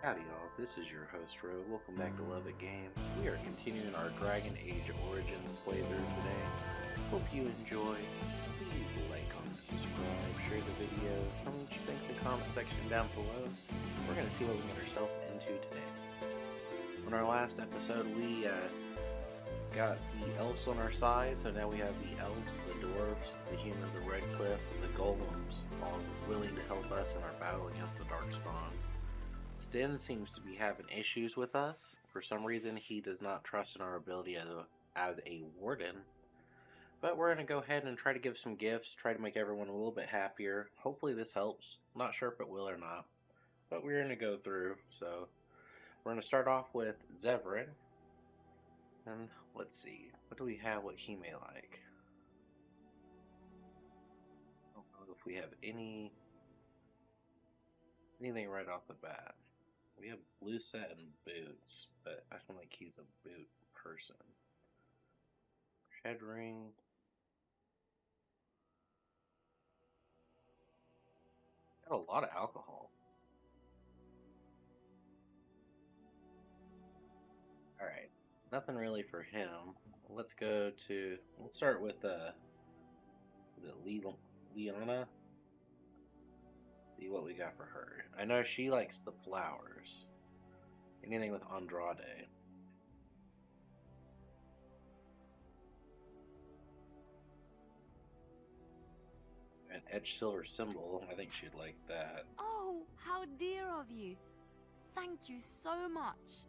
Howdy all, this is your host Ro. Welcome back to LovettGamez. We are continuing our Dragon Age Origins playthrough today. Hope you enjoy. Please like, comment, subscribe, share the video. Tell me what you think in the comment section down below. We're going to see what we get ourselves into today. On our last episode, we got the elves on our side, so now we have the elves, the dwarves, the humans of Redcliffe, and the golems all willing to help us in our battle against the Darkspawn. Sten seems to be having issues with us. For some reason, he does not trust in our ability as a warden. But we're going to go ahead and try to give some gifts, try to make everyone a little bit happier. Hopefully this helps. Not sure if it will or not. But we're going to go through. So we're going to start off with Zevran. And let's see. What do we have what he may like? I don't know if we have anything right off the bat. We have blue set and boots, but I don't think he's a boot person. Shed ring. Got a lot of alcohol. Alright, nothing really for him. Let's start with Leona. See what we got for her. I know she likes the flowers. Anything with Andrade. An etched silver symbol. I think she'd like that. Oh, how dear of you. Thank you so much.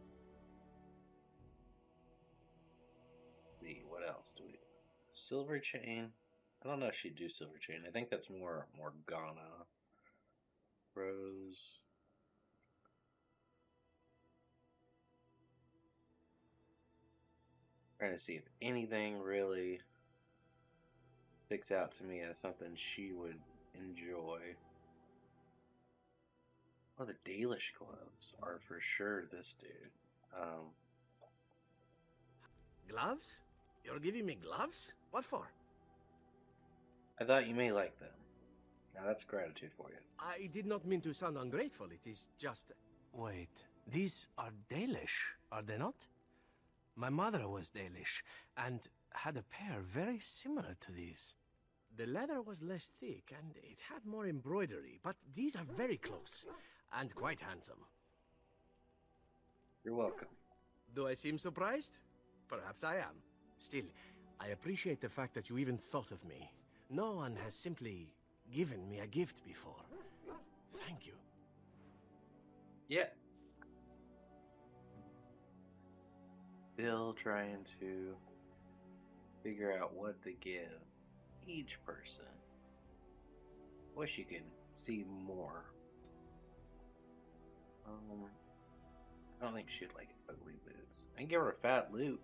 Let's see, what else do we... Silver chain. I don't know if she'd do silver chain. I think that's more Morgana. Rose. Trying to see if anything really sticks out to me as something she would enjoy. Oh, the Dalish gloves are for sure this dude. Gloves? You're giving me gloves? What for? I thought you may like them. Now that's gratitude for you. I did not mean to sound ungrateful. It is just... Wait, these are Dalish, are they not? My mother was Dalish, and had a pair very similar to these. The leather was less thick, and it had more embroidery, but these are very close, and quite handsome. You're welcome. Do I seem surprised? Perhaps I am. Still, I appreciate the fact that you even thought of me. No one has simply given me a gift before. Thank you. Yeah. Still trying to figure out what to give each person. Wish you could see more. I don't think she'd like ugly boots. I can give her a fat lute.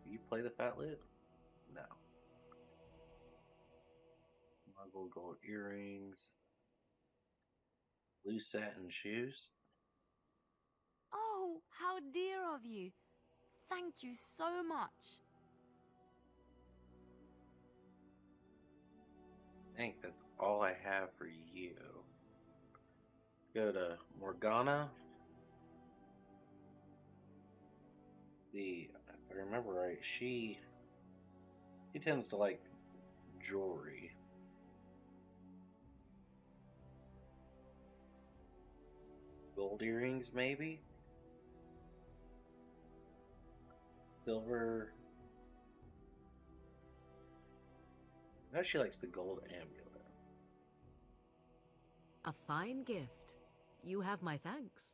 Do you play the fat lute? No. Muggle gold earrings. Blue satin shoes. Oh, how dear of you. Thank you so much. I think that's all I have for you. Go to Morgana. If I remember right, she tends to like jewelry. Gold earrings, maybe? Silver. I know she likes the gold amulet. A fine gift. You have my thanks.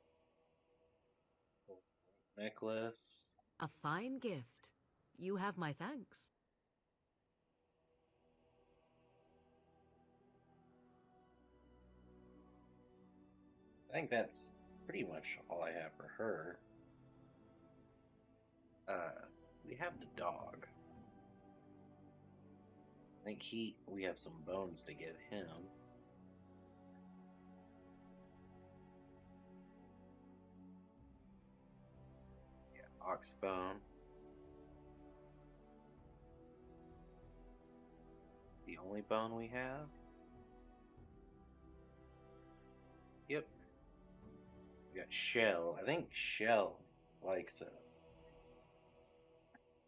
Necklace. A fine gift. You have my thanks. I think that's pretty much all I have for her. We have the dog. I think we have some bones to give him. Yeah, ox bone. The only bone we have? Yep. We got Shell. I think Shell likes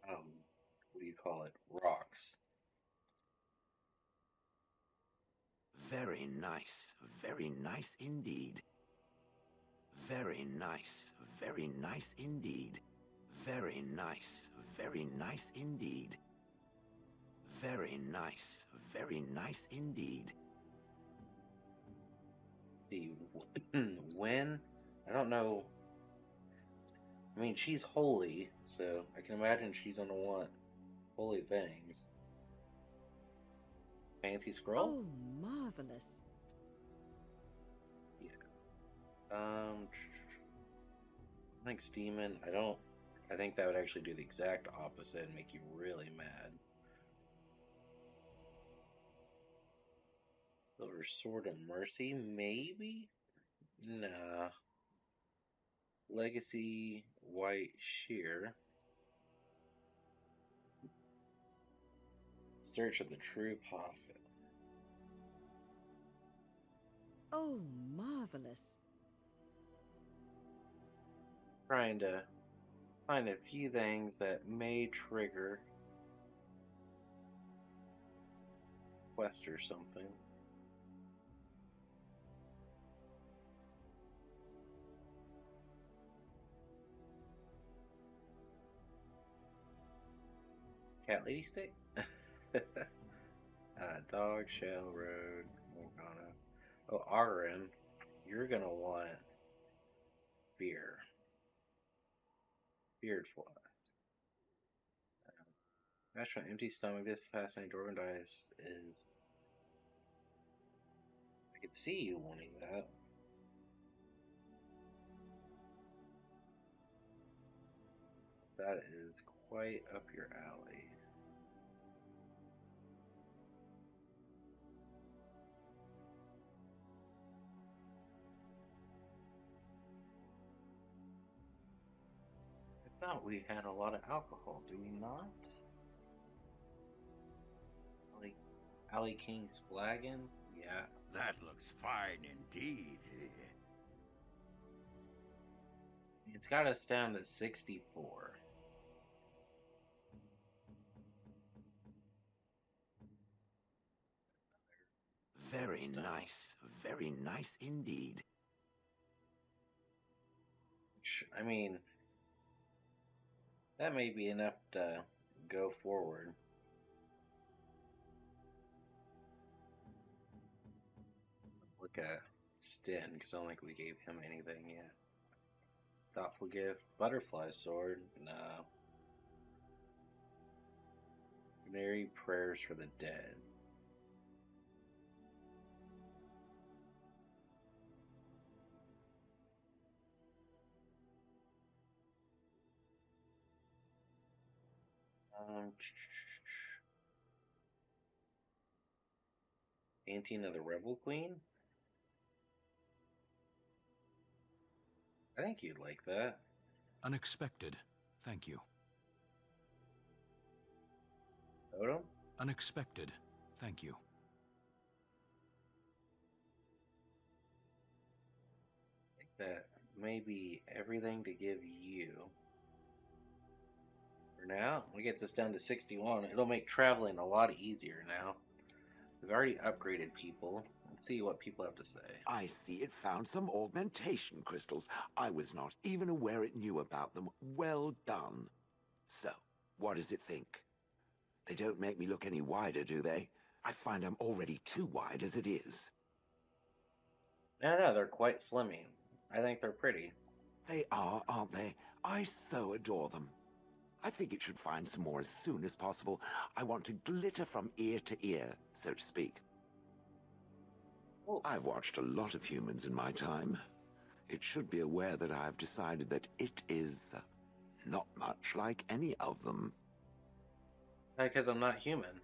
what do you call it? Rocks. Very nice indeed. Very nice indeed. Very nice indeed. Very nice indeed. Let's see, when? I don't know. I mean, she's holy, so I can imagine she's gonna want holy things. Fancy scroll? Oh, marvelous. I think Steeman, I think that would actually do the exact opposite and make you really mad. Silver Sword of Mercy, maybe? Nah. Legacy White Shear. Search of the True Prophet. Oh, marvelous. Trying to find a few things that may trigger quest or something. Cat Lady Stick? Dog Shell Road. Morgana. Oh, Arin, you're gonna want Fear. Beard Fly. Match on empty stomach. This fascinating Dwarven dice is. I could see you wanting that. That is quite up your alley. I thought we had a lot of alcohol, do we not? Like Alley King's flagon? Yeah. That looks fine indeed. It's got us down to 64. Very nice indeed. I mean, that may be enough to go forward. Look at Sten, because I don't think we gave him anything yet. Thoughtful gift. Butterfly sword. No. Canary prayers for the dead. Painting of the Rebel Queen? I think you'd like that. Unexpected. Thank you. Totem? Unexpected. Thank you. I think that may be everything to give you. For now, it gets us down to 61. It'll make traveling a lot easier now. We've already upgraded people. Let's see what people have to say. I see it found some augmentation crystals. I was not even aware it knew about them. Well done. So, what does it think? They don't make me look any wider, do they? I find I'm already too wide as it is. No, they're quite slimming. I think they're pretty. They are, aren't they? I so adore them. I think it should find some more as soon as possible. I want to glitter from ear to ear, so to speak. Oh. I've watched a lot of humans in my time. It should be aware that I've decided that it is not much like any of them. Because I'm not human.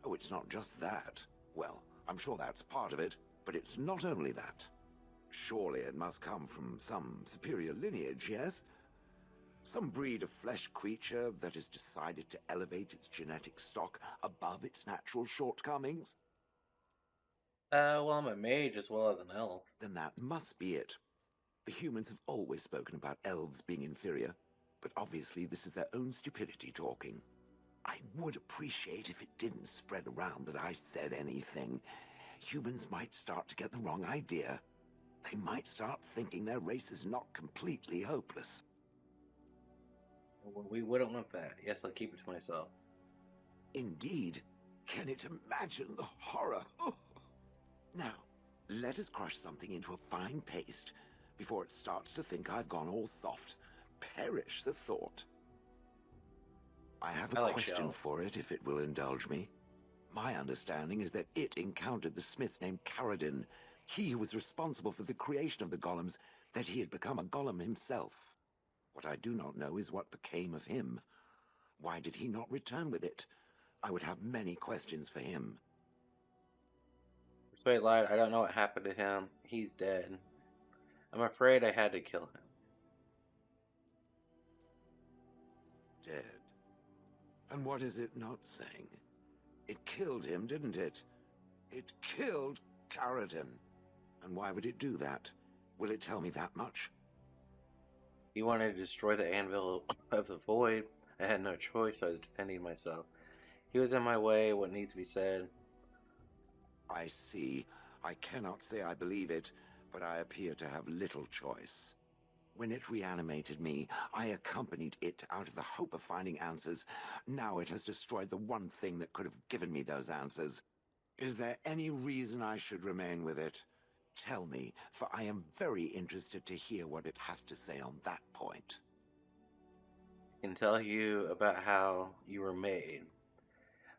Oh, it's not just that. Well, I'm sure that's part of it, but it's not only that. Surely it must come from some superior lineage, yes? Some breed of flesh creature that has decided to elevate its genetic stock above its natural shortcomings? Well, I'm a mage as well as an elf. Then that must be it. The humans have always spoken about elves being inferior, but obviously this is their own stupidity talking. I would appreciate if it didn't spread around that I said anything. Humans might start to get the wrong idea. They might start thinking their race is not completely hopeless. Well, we wouldn't want that. Yes, I'll keep it to myself. Indeed. Can it imagine the horror? Oh. Now, let us crush something into a fine paste before it starts to think I've gone all soft. Perish the thought. I have a question for it, if it will indulge me. My understanding is that it encountered the smith named Caradin, he who was responsible for the creation of the golems, that he had become a golem himself. What I do not know is what became of him. Why did he not return with it? I would have many questions for him. Straight lied, I don't know what happened to him. He's dead. I'm afraid I had to kill him. Dead. And what is it not saying? It killed him, didn't it? It killed Caradin. And why would it do that? Will it tell me that much? He wanted to destroy the anvil of the void. I had no choice. I was defending myself. He was in my way. What needs to be said? I see. I cannot say I believe it, but I appear to have little choice. When it reanimated me, I accompanied it out of the hope of finding answers. Now it has destroyed the one thing that could have given me those answers. Is there any reason I should remain with it? Tell me, for I am very interested to hear what it has to say on that point. I can tell you about how you were made.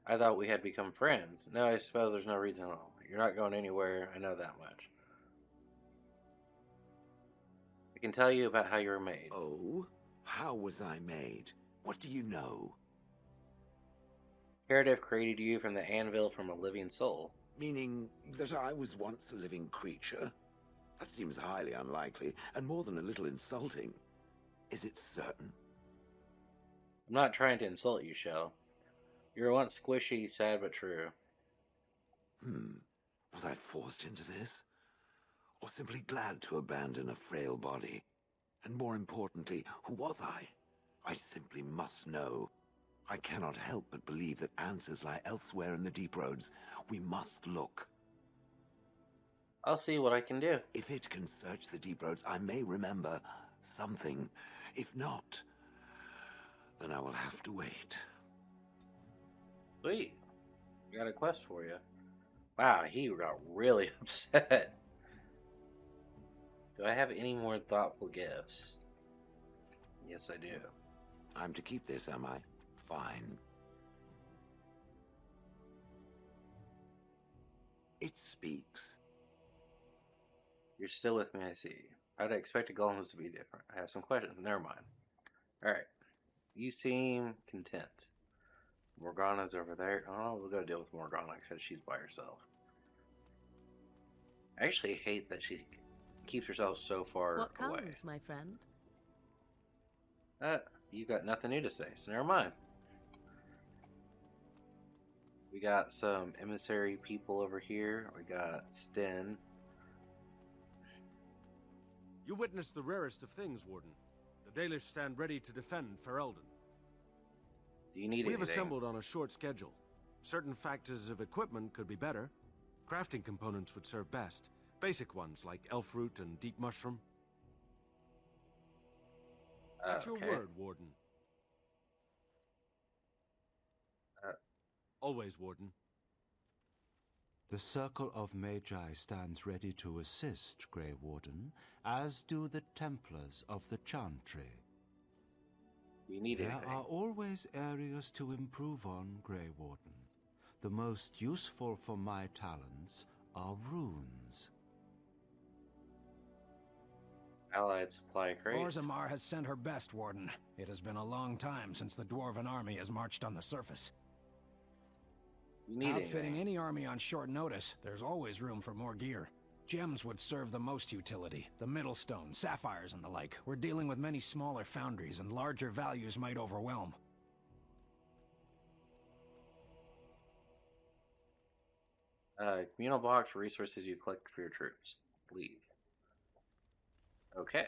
I thought we had become friends. No, I suppose there's no reason at all. You're not going anywhere, I know that much. I can tell you about how you were made. Oh? How was I made? What do you know? Heredev created you from the anvil from a living soul. Meaning that I was once a living creature? That seems highly unlikely, and more than a little insulting. Is it certain? I'm not trying to insult you, Shell. You were once squishy, sad but true. Was I forced into this? Or simply glad to abandon a frail body? And more importantly, who was I? I simply must know. I cannot help but believe that answers lie elsewhere in the deep roads. We must look. I'll see what I can do. If it can search the deep roads, I may remember something. If not, then I will have to wait. Sweet. I got a quest for you. Wow, he got really upset. Do I have any more thoughtful gifts? Yes, I do. I'm to keep this, am I? Fine. It speaks. You're still with me, I see. I'd expected golems to be different. I have some questions. Never mind. Alright. You seem content. Morgana's over there. Oh, we'll go deal with Morgana because she's by herself. I actually hate that she keeps herself so far What comes, away. my friend? You got nothing new to say, so never mind. We got some emissary people over here. We got Sten. You witnessed the rarest of things, Warden. The Dalish stand ready to defend Ferelden. Do you need We have anything? assembled on a short schedule. Certain factors of equipment could be better. Crafting components would serve best. Basic ones like elf root and deep mushroom. What's your word, Warden? Always, Warden. The Circle of Magi stands ready to assist, Grey Warden, as do the Templars of the Chantry. Do you need There anything? are always areas to improve on, Grey Warden. The most useful for my talents are runes. Allied supply crates. Orzammar has sent her best, Warden. It has been a long time since the Dwarven army has marched on the surface. You need Outfitting anything? any army on short notice, there's always room for more gear. Gems would serve the most utility. The Middlestone, sapphires, and the like. We're dealing with many smaller foundries, and larger values might overwhelm. Communal box resources you collect for your troops. Leave. Okay. Okay.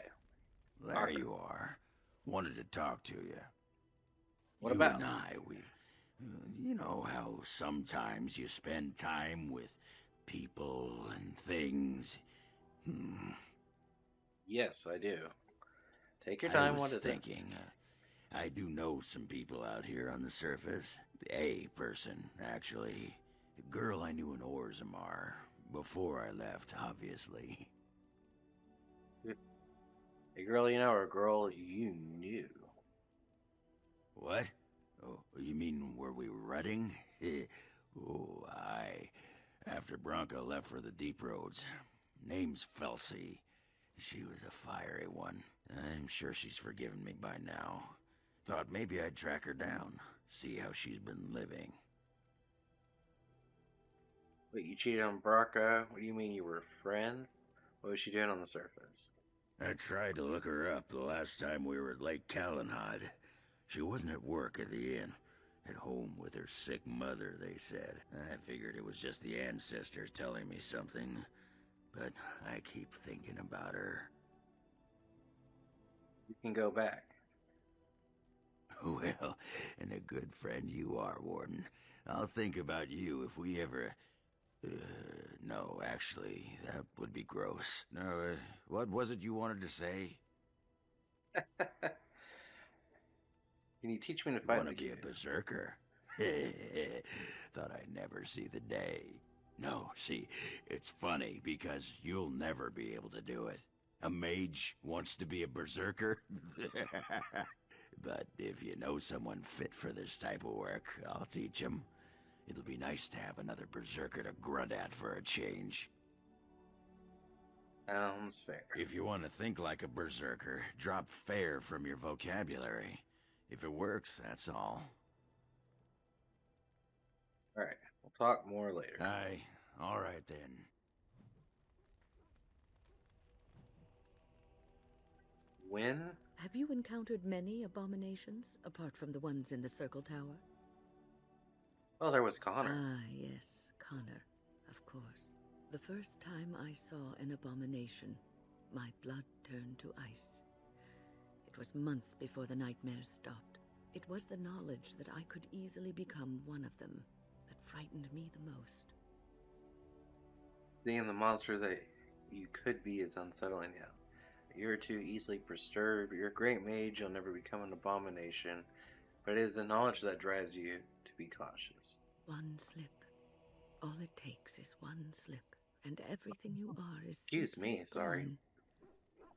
There Arthur. you are. Wanted to talk to you. What you about? and I, you know how sometimes you spend time with people and things. Yes, I do. Take your time. What is thinking, I do know some people out here on the surface. A person, actually. A girl I knew in Orzammar. Before I left, obviously. it? A girl you know or a girl you knew? What? Oh, you mean were we rutting? Oh, aye. After Bronco left for the deep roads. Name's Felsi. She was a fiery one. I'm sure she's forgiven me by now. Thought maybe I'd track her down. See how she's been living. Wait, you cheated on Bronco? What do you mean you were friends? What was she doing on the surface? I tried to look her up the last time we were at Lake Calenhod. She wasn't at work at the inn. At home with her sick mother, they said. I figured it was just the ancestors telling me something. But I keep thinking about her. You can go back. Well, and a good friend you are, Warden. I'll think about you if we ever... no, actually, that would be gross. No, what was it you wanted to say? Can you teach me to fight Want to like be you? a berserker? Thought I'd never see the day. No, see, it's funny because you'll never be able to do it. A mage wants to be a berserker? But if you know someone fit for this type of work, I'll teach him. It'll be nice to have another berserker to grunt at for a change. Sounds fair. If you want to think like a berserker, drop fair from your vocabulary. If it works, that's all. Alright, we'll talk more later. Aye, alright then. When? Have you encountered many abominations, apart from the ones in the Circle Tower? Oh, there was Connor. Ah, yes, Connor, of course. The first time I saw an abomination, my blood turned to ice. It was months before the nightmares stopped. It was the knowledge that I could easily become one of them that frightened me the most. Seeing the monsters that you could be is unsettling, yes. You're too easily perturbed. You're a great mage, you'll never become an abomination. But it is the knowledge that drives you to be cautious. One slip. All it takes is one slip, and everything you are is Excuse me, simply sorry. gone,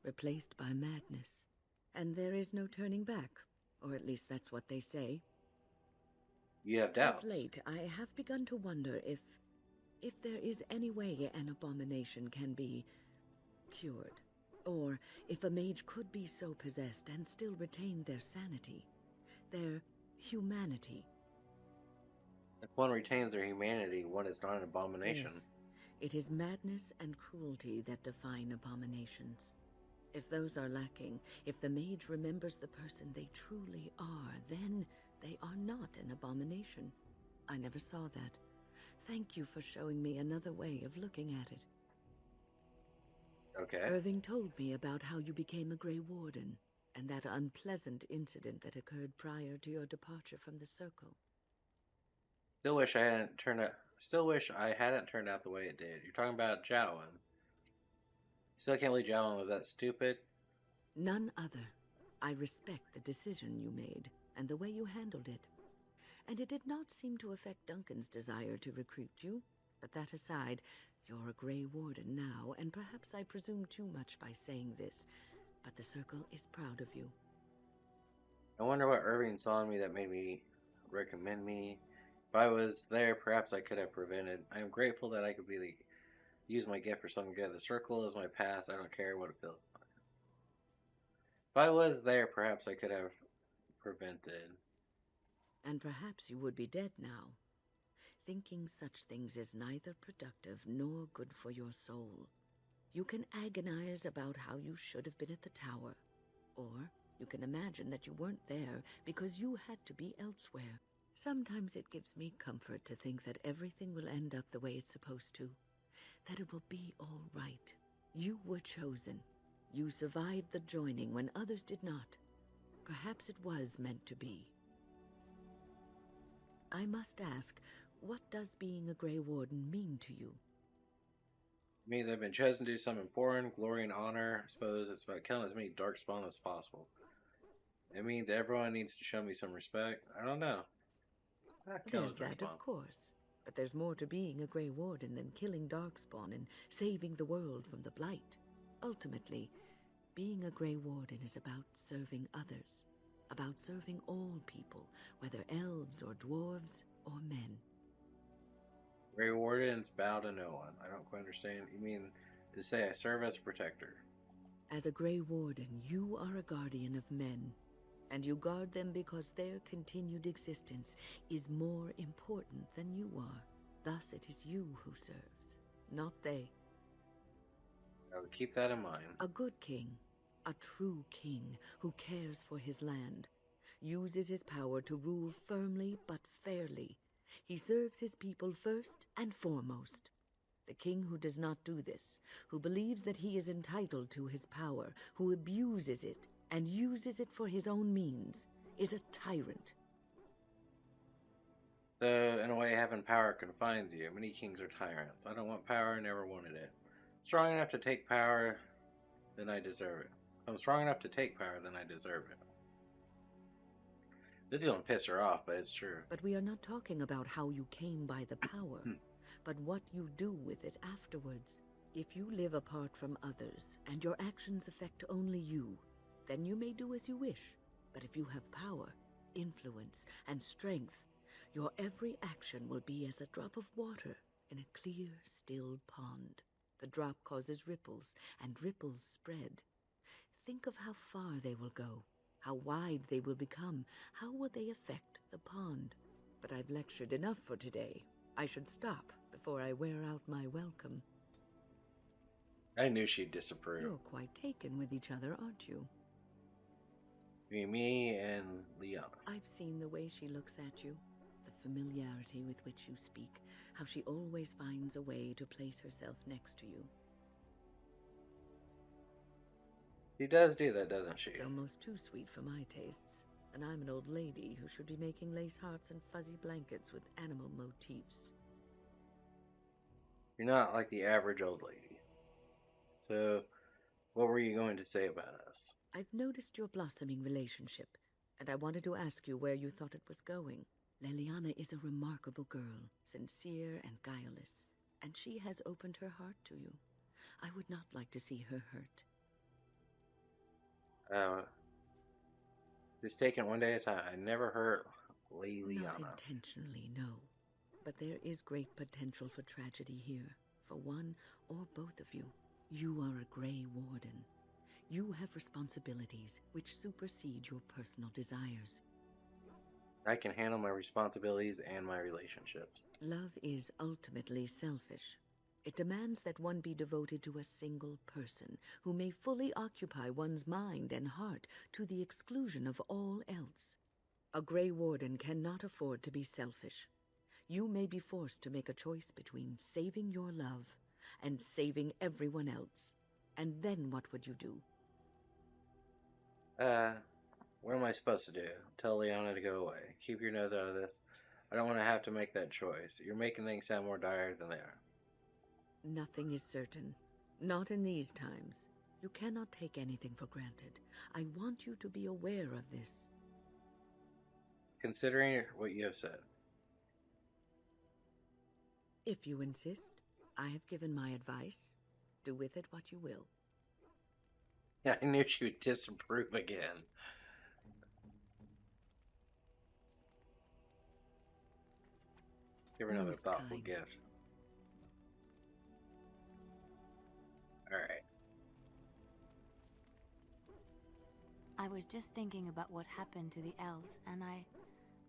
replaced by madness. And there is no turning back, or at least that's what they say. You have doubts. Of late, I have begun to wonder if there is any way an abomination can be cured. Or if a mage could be so possessed and still retain their sanity, their humanity. If one retains their humanity, one is not an abomination. Yes, it is madness and cruelty that define abominations. If those are lacking, if the mage remembers the person they truly are, then they are not an abomination. I never saw that. Thank you for showing me another way of looking at it. Okay. Irving told me about how you became a Grey Warden, and that unpleasant incident that occurred prior to your departure from the Circle. Still wish I hadn't turned out the way it did. You're talking about Jowan. Still can't believe Jowan was that stupid. None other. I respect the decision you made, and the way you handled it. And it did not seem to affect Duncan's desire to recruit you. But that aside, you're a Grey Warden now, and perhaps I presume too much by saying this, but the Circle is proud of you. I wonder what Irving saw in me that made me recommend me. If I was there, perhaps I could have prevented. I am grateful that I could use my gift for something good. The Circle is my past. I don't care what it feels like. If I was there, perhaps I could have prevented. And perhaps you would be dead now. Thinking such things is neither productive nor good for your soul. You can agonize about how you should have been at the tower, or you can imagine that you weren't there because you had to be elsewhere. Sometimes it gives me comfort to think that everything will end up the way it's supposed to, that it will be all right. You were chosen, You survived the joining when others did not. Perhaps it was meant to be. I must ask, what does being a Grey Warden mean to you? I mean, they've been chosen to do something important, glory and honor. I suppose it's about killing as many darkspawn as possible. It means everyone needs to show me some respect. I don't know. There's that, of course. But there's more to being a Grey Warden than killing darkspawn and saving the world from the Blight. Ultimately, being a Grey Warden is about serving others. About serving all people, whether elves or dwarves or men. Grey Wardens bow to no one. I don't quite understand. You mean to say I serve as a protector? As a Grey Warden, you are a guardian of men, and you guard them because their continued existence is more important than you are. Thus it is you who serves, not they. I would keep that in mind. A good king, a true king who cares for his land, uses his power to rule firmly but fairly. He serves his people first and foremost. The king who does not do this, who believes that he is entitled to his power, who abuses it and uses it for his own means, is a tyrant. So, in a way, having power confines you. Many kings are tyrants. I don't want power, I never wanted it. Strong enough to take power, then I deserve it. If I'm strong enough to take power, then I deserve it. This is going to piss her off, but it's true. But we are not talking about how you came by the power, but what you do with it afterwards. If you live apart from others, and your actions affect only you, then you may do as you wish. But if you have power, influence, and strength, your every action will be as a drop of water in a clear, still pond. The drop causes ripples, and ripples spread. Think of how far they will go, how wide they will become, how will they affect the pond. But I've lectured enough for today. I should stop before I wear out my welcome. I knew she'd disapprove. You're quite taken with each other, aren't you? Me and Liana. I've seen the way she looks at you, the familiarity with which you speak, how she always finds a way to place herself next to you. She does do that, doesn't she? It's almost too sweet for my tastes, and I'm an old lady who should be making lace hearts and fuzzy blankets with animal motifs. You're not like the average old lady. So, what were you going to say about us? I've noticed your blossoming relationship, and I wanted to ask you where you thought it was going. Leliana is a remarkable girl, sincere and guileless, and she has opened her heart to you. I would not like to see her hurt. Just taking it one day at a time. I never hurt Leliana. Not intentionally, no. But there is great potential for tragedy here, for one or both of you. You are a Grey Warden. You have responsibilities which supersede your personal desires. I can handle my responsibilities and my relationships. Love is ultimately selfish. It demands that one be devoted to a single person who may fully occupy one's mind and heart to the exclusion of all else. A Grey Warden cannot afford to be selfish. You may be forced to make a choice between saving your love and saving everyone else. And then what would you do? What am I supposed to do? Tell Liana to go away. Keep your nose out of this. I don't want to have to make that choice. You're making things sound more dire than they are. Nothing is certain. Not in these times. You cannot take anything for granted. I want you to be aware of this. Considering what you have said. If you insist, I have given my advice. Do with it what you will. I knew she would disapprove again. Give her another Most thoughtful kind. gift. Alright. I was just thinking about what happened to the elves, and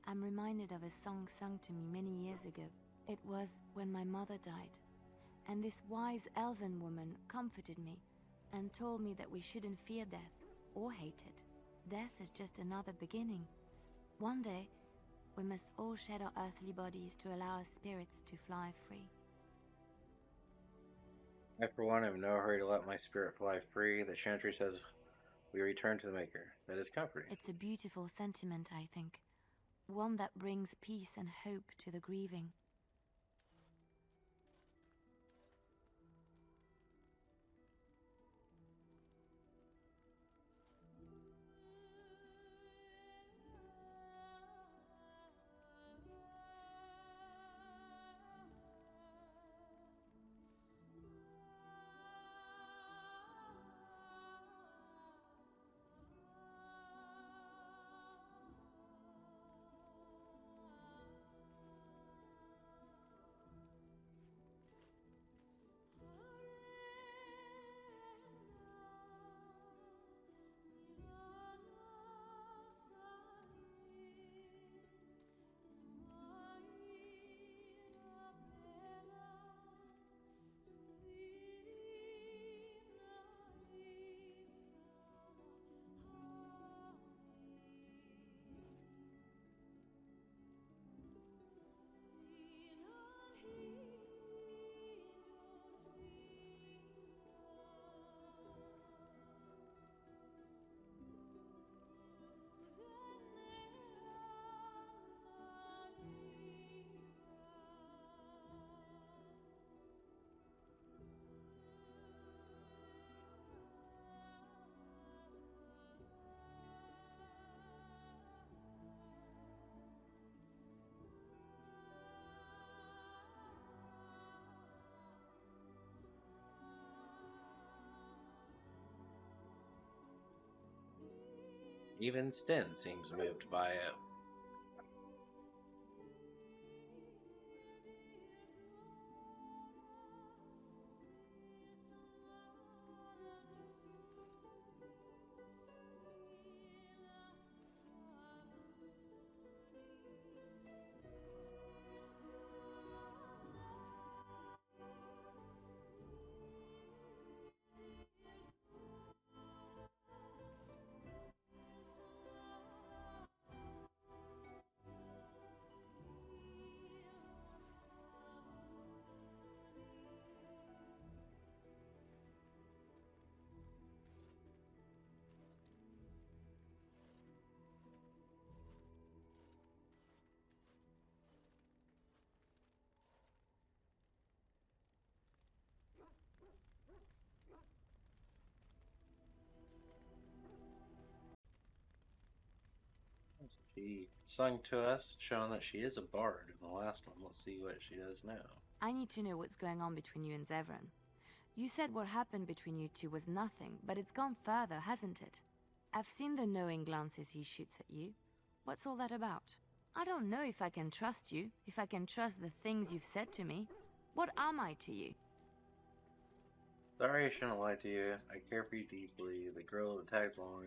I'm reminded of a song sung to me many years ago. It was when my mother died, and this wise elven woman comforted me and told me that we shouldn't fear death or hate it. Death is just another beginning. One day, we must all shed our earthly bodies to allow our spirits to fly free. I, for one, am in no hurry to let my spirit fly free. The chantry says we return to the Maker. That is comforting. It's a beautiful sentiment, I think. One that brings peace and hope to the grieving. Even Sten seems moved by it. She sung to us, showing that she is a bard in the last one. Let's see what she does now. I need to know what's going on between you and Zevran. You said what happened between you two was nothing, but it's gone further, hasn't it? I've seen the knowing glances he shoots at you. What's all that about? I don't know if I can trust you, if I can trust the things you've said to me. What am I to you? Sorry I shouldn't lie to you. I care for you deeply. The girl that tags along.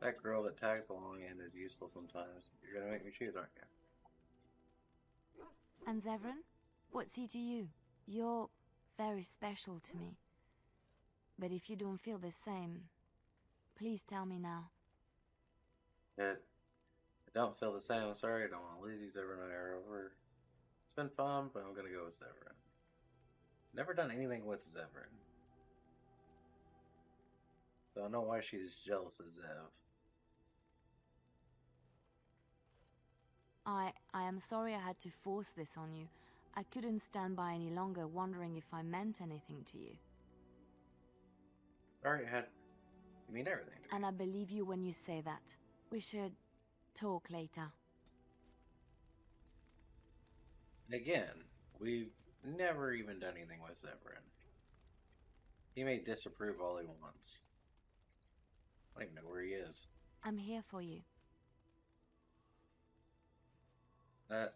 That girl that tags along and is useful sometimes. You're gonna make me choose, aren't you? And Zevran? What's he to you? You're very special to me. But if you don't feel the same, please tell me now. I don't feel the same. I'm sorry. I don't want to lose you. Zevran and I are over. It's been fun, but I'm gonna go with Zevran. Never done anything with Zevran. So I know why she's jealous of Zev. I am sorry I had to force this on you. I couldn't stand by any longer wondering if I meant anything to you. Sorry, you mean everything to me. And I believe you when you say that. We should talk later. Again, we've never even done anything with Zevran. He may disapprove all he wants. I don't even know where he is. I'm here for you.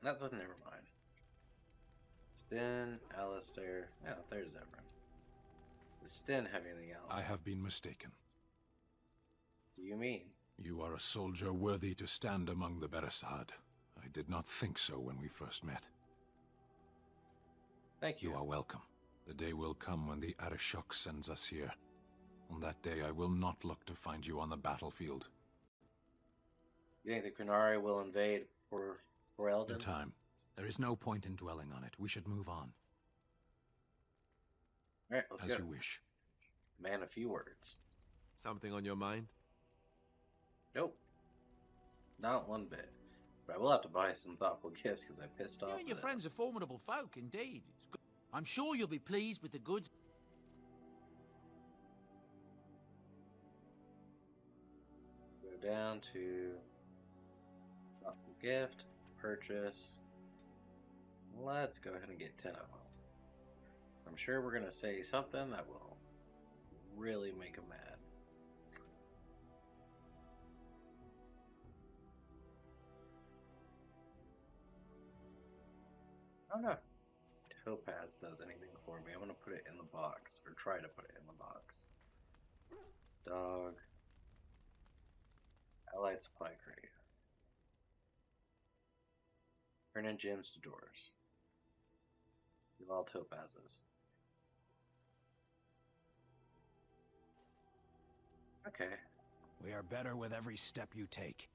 Nothing, never mind. Sten, Alistair. Yeah, there's Zevran. Does Sten have anything else? I have been mistaken. What do you mean? You are a soldier worthy to stand among the Beresad. I did not think so when we first met. Thank you. You are welcome. The day will come when the Arishok sends us here. On that day, I will not look to find you on the battlefield. You think the Qunari will invade for Eldon? In time. There is no point in dwelling on it. We should move on. Alright, let's As go. you wish. Man, a few words. Something on your mind? Nope. Not one bit. But I will have to buy some thoughtful gifts because I pissed off. You and your them. friends are formidable folk, indeed. It's good. I'm sure you'll be pleased with the goods. Let's go down to thoughtful gift, purchase. Let's go ahead and get 10 of them. I'm sure we're going to say something that will really make them mad. I don't know if Topaz does anything for me. I'm going to put it in the box, or try to put it in the box. Dog. Allied supply crate. Turn in gems to doors. Give all topazes. Okay. We are better with every step you take.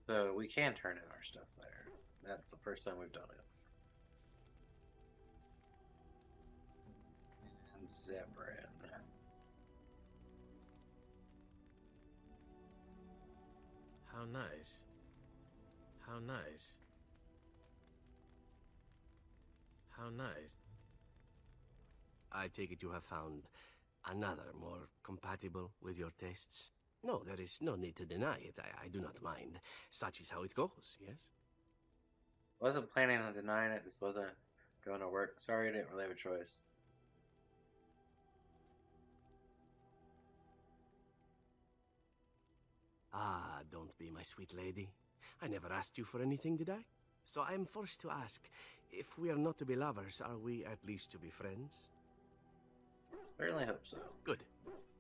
So we can turn in our stuff there. That's the first time we've done it. And Zebrin. How nice. How nice. How nice. I take it you have found another more compatible with your tastes? No, there is no need to deny it. I do not mind. Such is how it goes, yes? Wasn't planning on denying it. This wasn't going to work. Sorry, I didn't really have a choice. Ah, don't be my sweet lady. I never asked you for anything, did I? So I am forced to ask, if we are not to be lovers, are we at least to be friends? Certainly hope so. Good.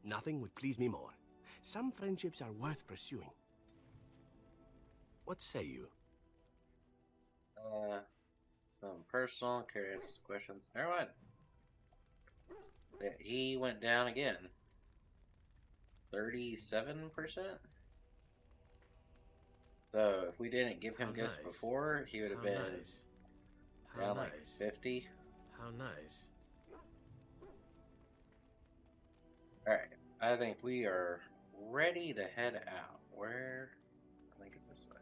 Nothing would please me more. Some friendships are worth pursuing. What say you? Some personal, care to answer some questions. Never mind. Yeah, he went down again. 37%? So if we didn't give him gifts before, he would have been around like 50. How nice. Alright, I think we are ready to head out. Where? I think it's this way.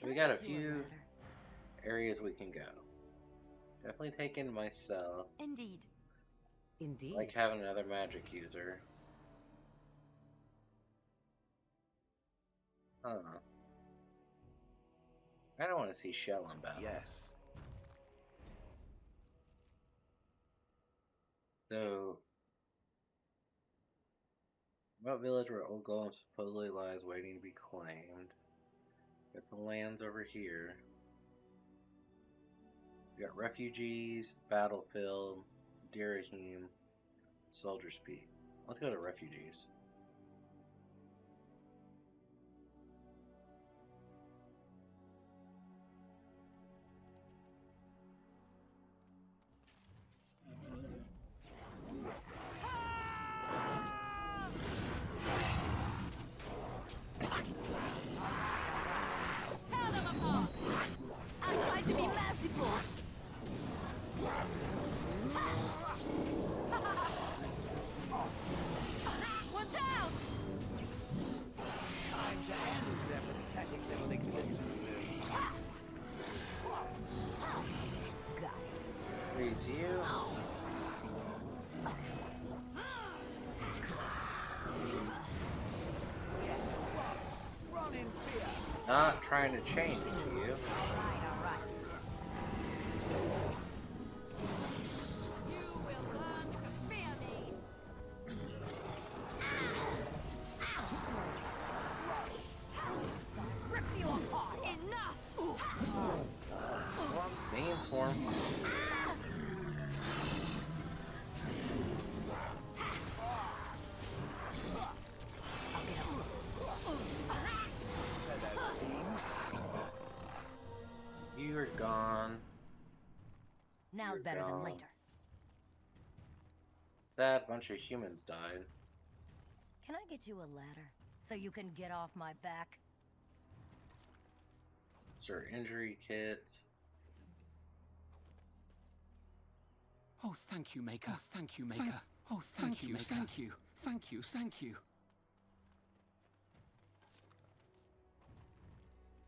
We got a few areas we can go. Definitely taking myself. Indeed. Indeed. Like having another magic user. I don't know. I don't want to see Shell in battle. Yes. So, what village where Old Golem supposedly lies waiting to be claimed? Got the lands over here. We got refugees, battlefield, Dirahim, Soldier's Peak. Let's go to refugees. Tear them apart! I tried to be merciful! Watch out! Time to end their pathetic little existences. Got it. Freeze you. Run in fear. Not trying to change to you. Alright. You will learn to fear me. Rip you apart! Enough! Come on, Sneaking Swarm. You're gone. Now's You're better gone. than later. That bunch of humans died. Can I get you a ladder so you can get off my back? Sir injury kit. Oh, thank you, Maker. Oh, thank you, Maker. Oh, thank you, Maker. Thank you. Thank you. Thank you.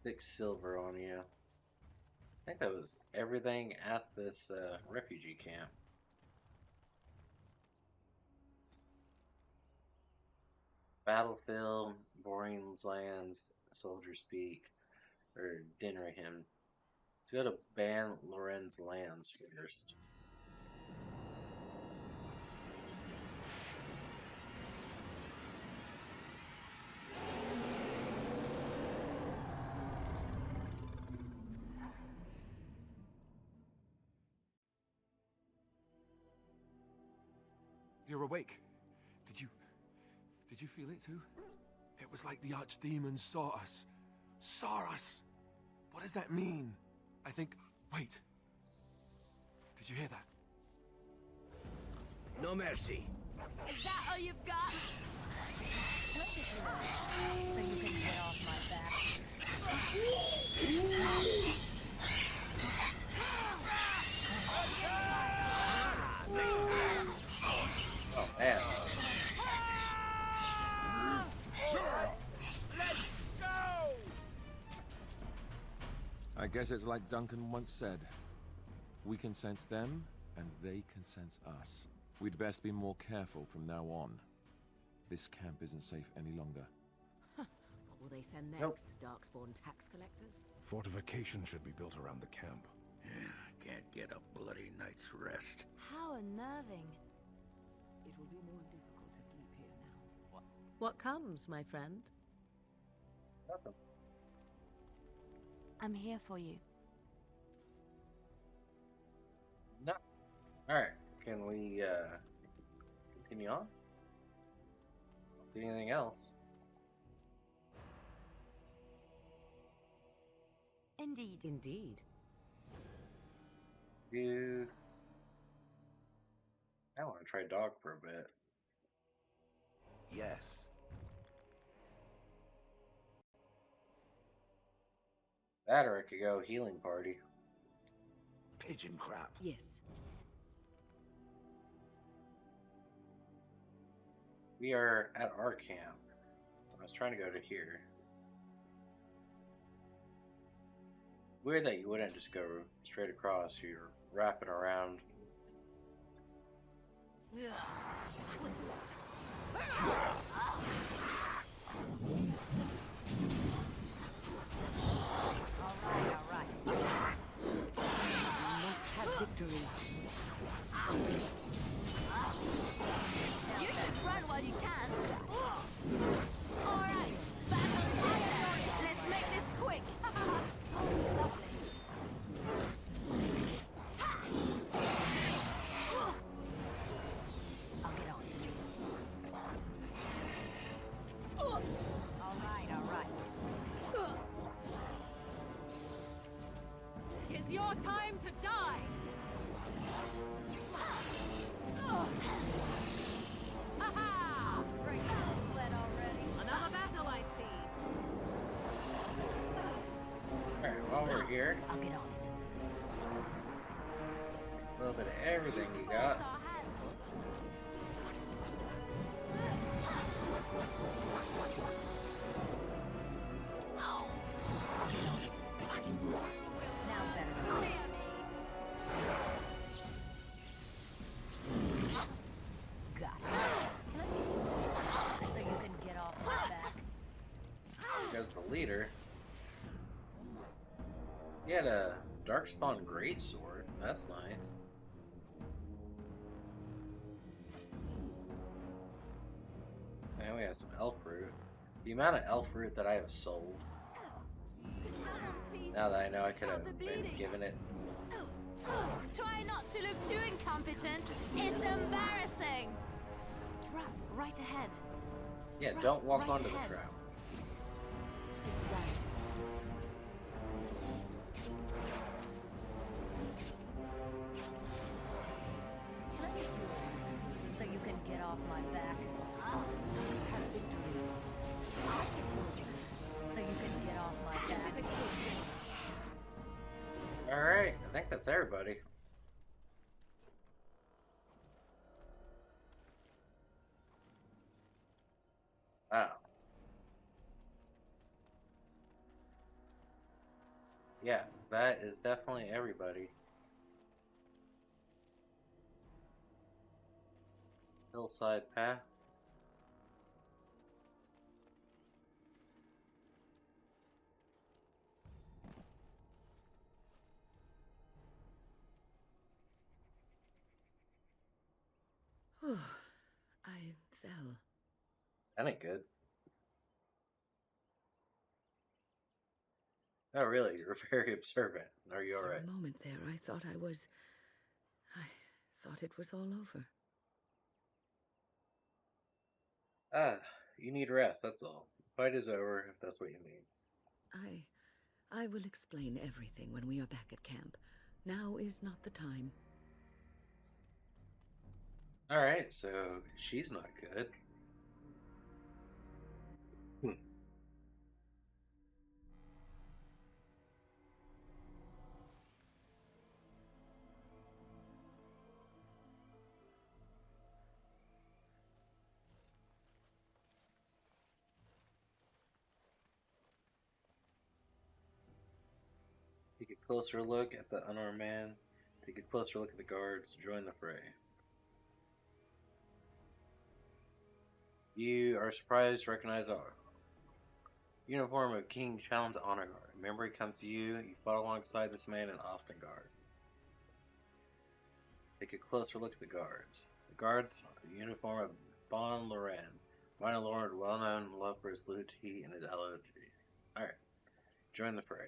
6 silver on you. I think that was everything at this refugee camp. Battlefield, Boring's Lands, Soldier Speak, or Dinnerham. Let's go to Ban Loren's Lands first. You're awake. Did you feel it too? It was like the archdemons saw us. Saw us! What does that mean? I think... Wait. Did you hear that? No mercy. Is that all you've got? So you can get off my back. Oh, man. I guess it's like Duncan once said. We can sense them, and they can sense us. We'd best be more careful from now on. This camp isn't safe any longer. What will they send next? Nope. Darkspawn tax collectors? Fortification should be built around the camp. Can't get a bloody night's rest. How unnerving. It will be more difficult to sleep here now. What comes, my friend? Nothing. I'm here for you. No. Alright, can we continue on? Don't see anything else. Indeed. Indeed. Dude. I want to try dog for a bit. Yes. That or I could go healing party. Pigeon crap. Yes. We are at our camp. I was trying to go to here. Weird that you wouldn't just go straight across. You're wrapping around. Alright. We must have victory. You should run while you can. Alright, battle time. Let's make this quick. Lovely. I'll get on it. Alright. It's your time to die! Aha! Break the sweat already. Another battle, I see. Alright, while we're here, I'll get on it. a little bit of everything you got. Now better. Got it. So you can get off my back. As the leader, he had a Darkspawn Greatsword. That's nice. And we have some elf fruit. The amount of elf fruit that I have sold. Now that I know I could have been given it. Try not to look too incompetent. It's embarrassing. Trap right ahead. Yeah, don't walk Right onto ahead. the trap. It's done. Can I get you so you can get off my back? Must have victory. Can I get you so you can get off my back? think that's everybody. Wow. Yeah, that is definitely everybody. Hillside path. Oh, I fell. That ain't good. Oh, really? You're very observant. Are you alright? For a moment there, I thought it was all over. Ah, you need rest, that's all. The fight is over, if that's what you mean. I will explain everything when we are back at camp. Now is not the time. Alright, so she's not good. Take a closer look at the unarmed man. Take a closer look at the guards. Join the fray. You are surprised to recognize our uniform of King Challen's honor guard. Memory comes to you. You fought alongside this man in Ostengard. Take a closer look at the guards. The guards are the uniform of Bon Loren. Minor Lord, well known love for his loyalty and his allergy. Alright. Join the fray.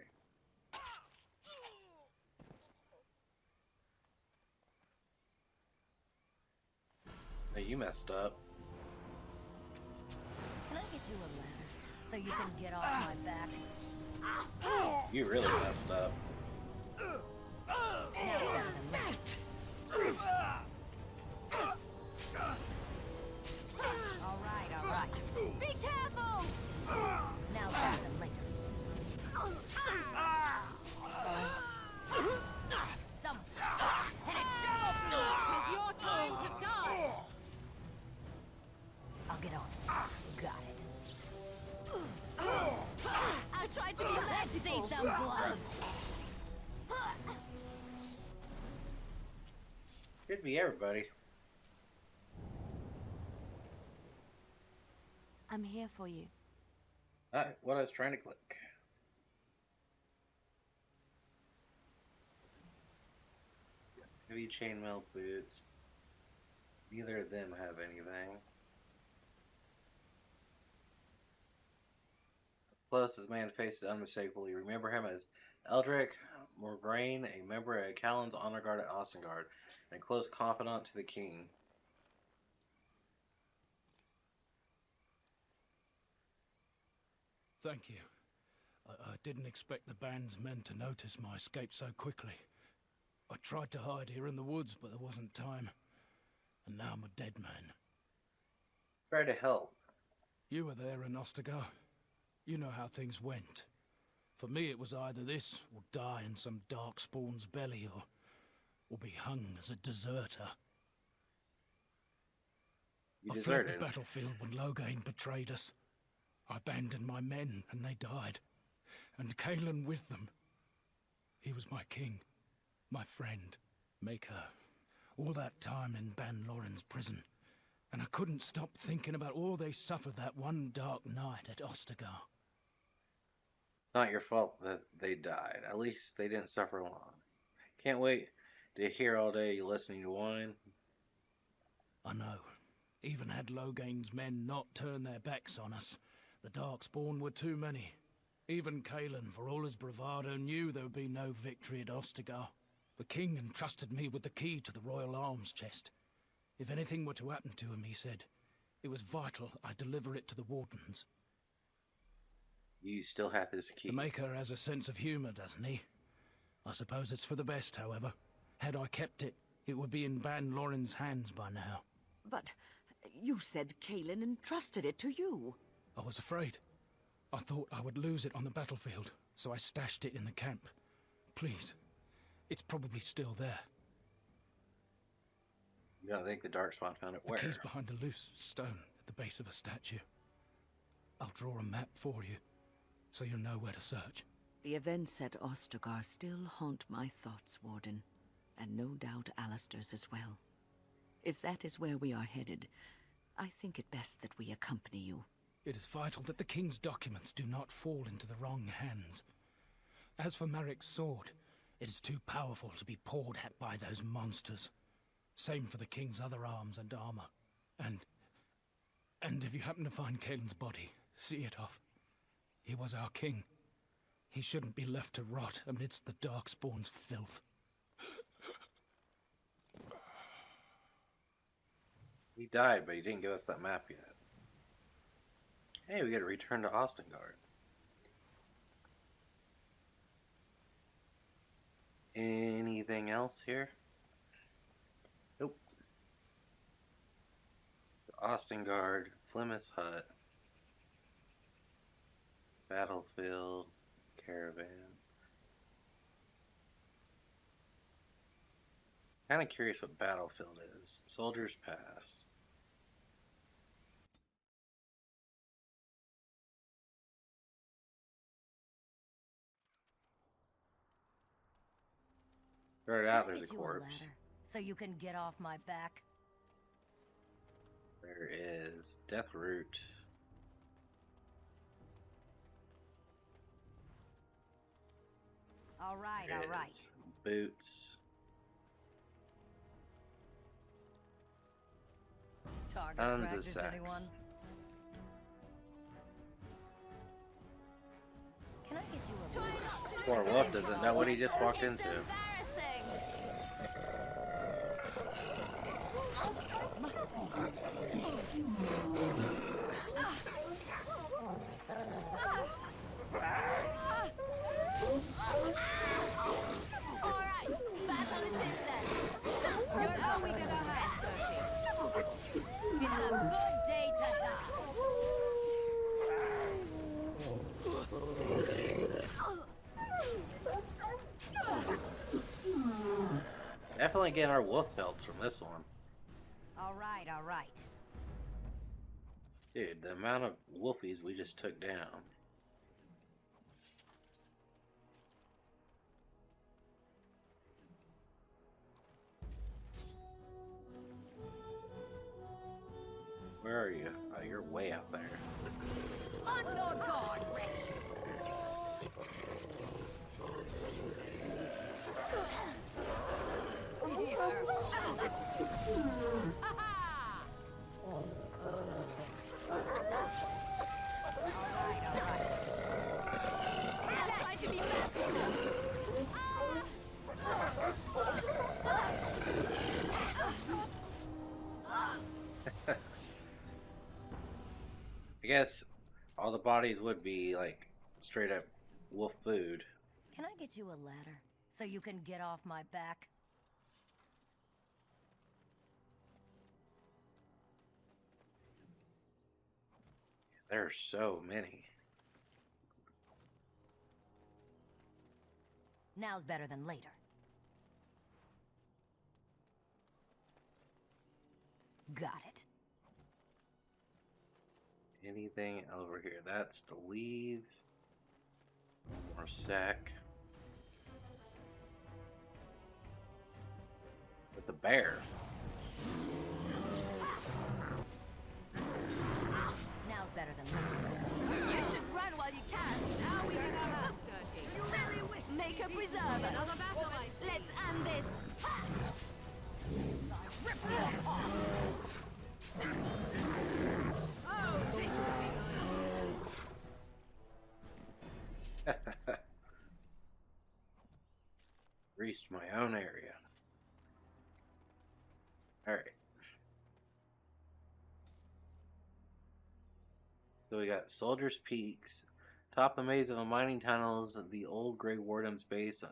Hey, you messed up. Can I get you a ladder so you can get off my back? You really messed up. All right. Be careful! Now better than later. Someone, hit it sharp! It's your time to die! I'll get on. Got it. I tried to be Let's see some blood. Could be everybody. I'm here for you. Alright, what I was trying to click. Heavy chainmail boots. Neither of them have anything. Plus, this man's face is unmistakable. You remember him as Eldrick Morgraine, a member of Callan's honor guard at Ostengard, and a close confidant to the king. Thank you. I didn't expect the band's men to notice my escape so quickly. I tried to hide here in the woods, but there wasn't time. And now I'm a dead man. Try to help. You were there in Ostagar. You know how things went. For me, it was either this, or die in some dark spawn's belly, or be hung as a deserter. You I fled deserted. the battlefield when Loghain betrayed us. I abandoned my men, and they died. And Cailan with them. He was my king, my friend, maker. All that time in Ban Loren's prison. And I couldn't stop thinking about all they suffered that one dark night at Ostagar. Not your fault that they died. At least they didn't suffer long. Can't wait to hear all day listening to wine. I know. Even had Loghain's men not turned their backs on us, the Darkspawn were too many. Even Cailan, for all his bravado, knew there would be no victory at Ostagar. The king entrusted me with the key to the royal arms chest. If anything were to happen to him, he said, it was vital I deliver it to the Wardens. You still have this key. The Maker has a sense of humor, doesn't he? I suppose it's for the best, however. Had I kept it, it would be in Ban Loren's hands by now. But you said Cailan entrusted it to you. I was afraid. I thought I would lose it on the battlefield, so I stashed it in the camp. Please, It's probably still there. You don't think the Darkspawn found it The where? key's behind a loose stone at the base of a statue. I'll draw a map for you, so you'll know where to search. The events at Ostagar still haunt my thoughts, Warden, and no doubt Alistair's as well. If that is where we are headed, I think it best that we accompany you. It is vital that the King's documents do not fall into the wrong hands. As for Marik's sword, it is too powerful to be pawed at by those monsters. Same for the King's other arms and armor. And if you happen to find Kaelin's body, see it off. He was our king. He shouldn't be left to rot amidst the Darkspawn's filth. He died, but he didn't give us that map yet. Hey, we gotta return to Ostengard. Anything else here? Nope. Ostengard, Plymouth Hut, Battlefield, Caravan. Kind of curious what Battlefield is. Soldiers Pass. Start out, there's a corpse. So you can get off my back. There is Death Root. All right, There all right. is Boots. Target Tons of practice, sex. anyone? Can I get you a Poor Wolf doesn't know what he just walked into. Definitely getting our wolf pelts from this one. All right, all right. Dude, the amount of wolfies we just took down. Where are you? Oh, you're way out there. On your guard, Rex. I guess all the bodies would be like straight up wolf food. Can I get you a ladder so you can get off my back? There are so many. Now's better than later. Got it. Anything over here? That's to leave. More sack. With a bear. Now's better than later. You should run while you can. Now we get our hands dirty. You really wish make a preserver. Another battle, let's end this. Rip you apart. Oh, this will be good. Reached my own area. Alright. So we got Soldier's Peaks, top the maze of the mining tunnels of the old Grey Warden's base.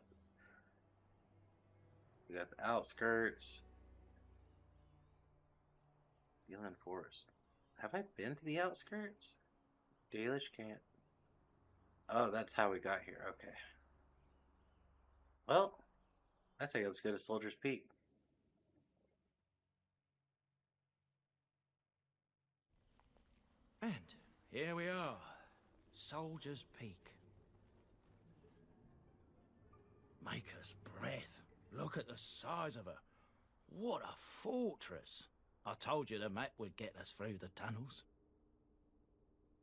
We got the outskirts. Gillen Forest. Have I been to the outskirts? Dalish can't. Oh, that's how we got here. Okay. Well, I say let's go to Soldier's Peak. And here we are, Soldier's Peak. Maker's breath. Look at the size of her. What a fortress. I told you the map would get us through the tunnels.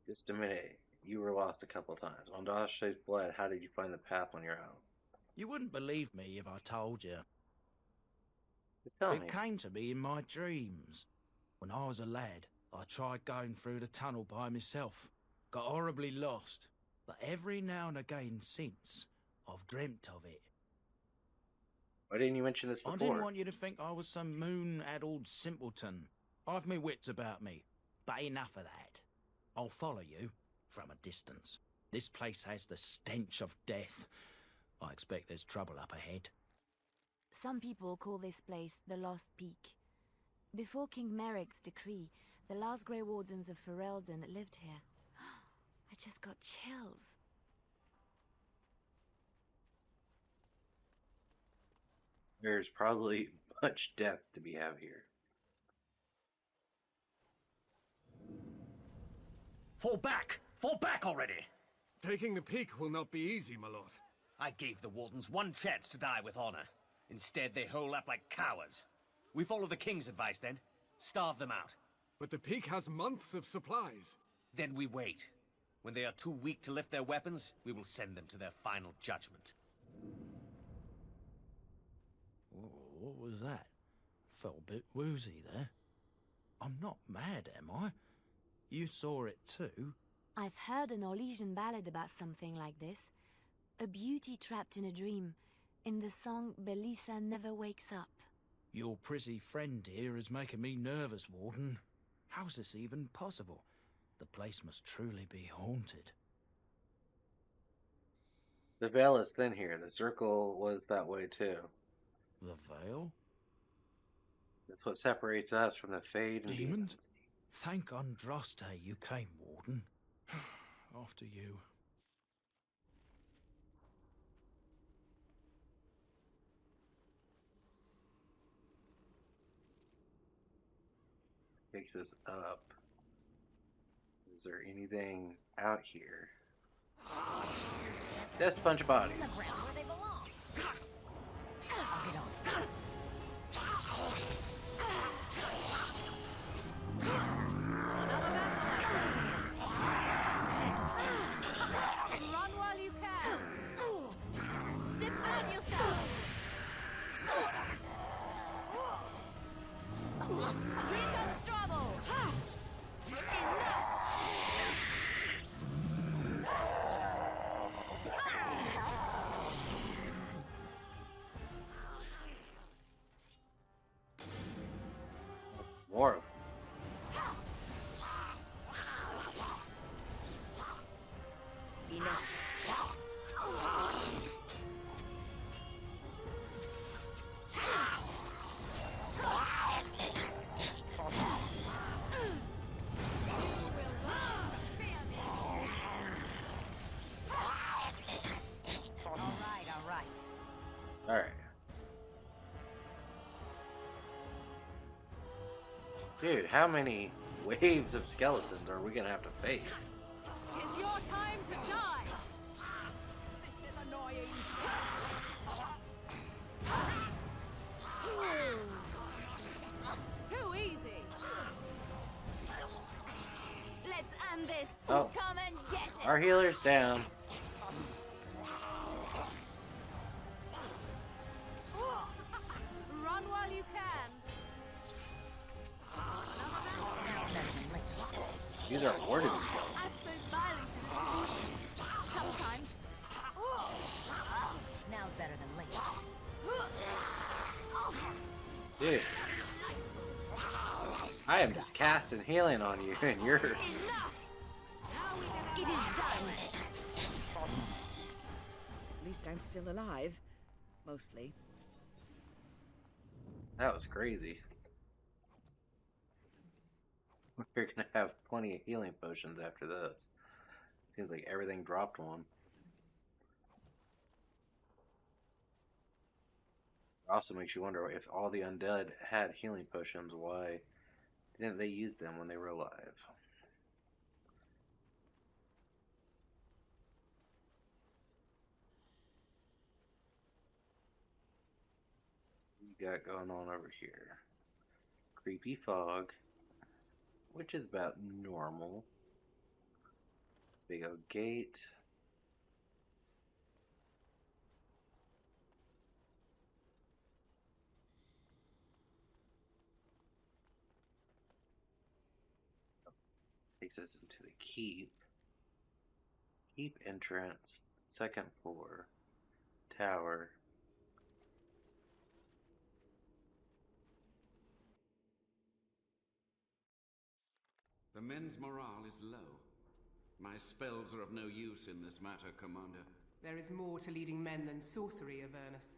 Just a minute. You were lost a couple times. On Dasha's blood, how did you find the path on your own? You wouldn't believe me if I told you. Just tell me. It came to me in my dreams. When I was a lad, I tried going through the tunnel by myself. Got horribly lost. But every now and again since, I've dreamt of it. Why didn't you mention this before? I didn't want you to think I was some moon-addled simpleton. I've me wits about me. But enough of that. I'll follow you, from a distance. This place has the stench of death. I expect there's trouble up ahead. Some people call this place the Lost Peak. Before King Merrick's decree, the last Grey Wardens of Ferelden lived here. I just got chills. There's probably much death to be had here. Fall back! Fall back already! Taking the peak will not be easy, my lord. I gave the Wardens one chance to die with honor. Instead, they hole up like cowards. We follow the King's advice, then. Starve them out. But the peak has months of supplies. Then we wait. When they are too weak to lift their weapons, we will send them to their final judgment. What was that? Felt a bit woozy there. I'm not mad, am I? You saw it too? I've heard an Orlesian ballad about something like this. A beauty trapped in a dream. In the song, Belisa never wakes up. Your prissy friend here is making me nervous, Warden. How's this even possible? The place must truly be haunted. The veil is thin here. The circle was that way too. The veil? That's what separates us from the Fade and demons. Thank Andraste you came, Warden. After you. Takes us up. Is there anything out here? Just a bunch of bodies. Where they belong. I'll get on. Run while you can. Defend yourself. Here comes trouble. More of them. Alright. Dude, how many waves of skeletons are we gonna have to face? It's your time to die. This is annoying. Too easy. Let's end this. Oh. Come and get it. Our healer's down. Run while you can. These are warden skeletons. I suppose violence is a solution. Sometimes. Now's better than later. Dude. I am just casting healing on you and you're... Enough! It is done. At least I'm still alive. Mostly. That was crazy. We're gonna have plenty of healing potions after this. Seems like everything dropped one. Also makes you wonder if all the undead had healing potions, why didn't they use them when they were alive? What you got going on over here? Creepy fog, which is about normal. Big old gate. Takes us into the keep. Keep entrance, second floor, tower. The men's morale is low. My spells are of no use in this matter, Commander. There is more to leading men than sorcery, Avernus.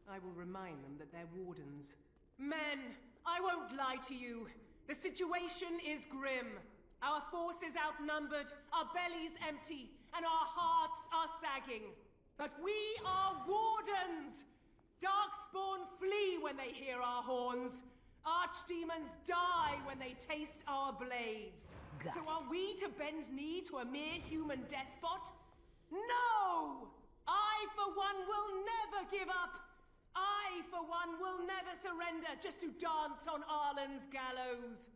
I will remind them that they're wardens. Men! I won't lie to you. The situation is grim. Our forces outnumbered, our bellies empty, and our hearts are sagging. But we are wardens! Darkspawn flee when they hear our horns. Archdemons die when they taste our blades. Got So it. are we to bend knee to a mere human despot? No! I, for one, will never give up. I, for one, will never surrender just to dance on Arlen's gallows.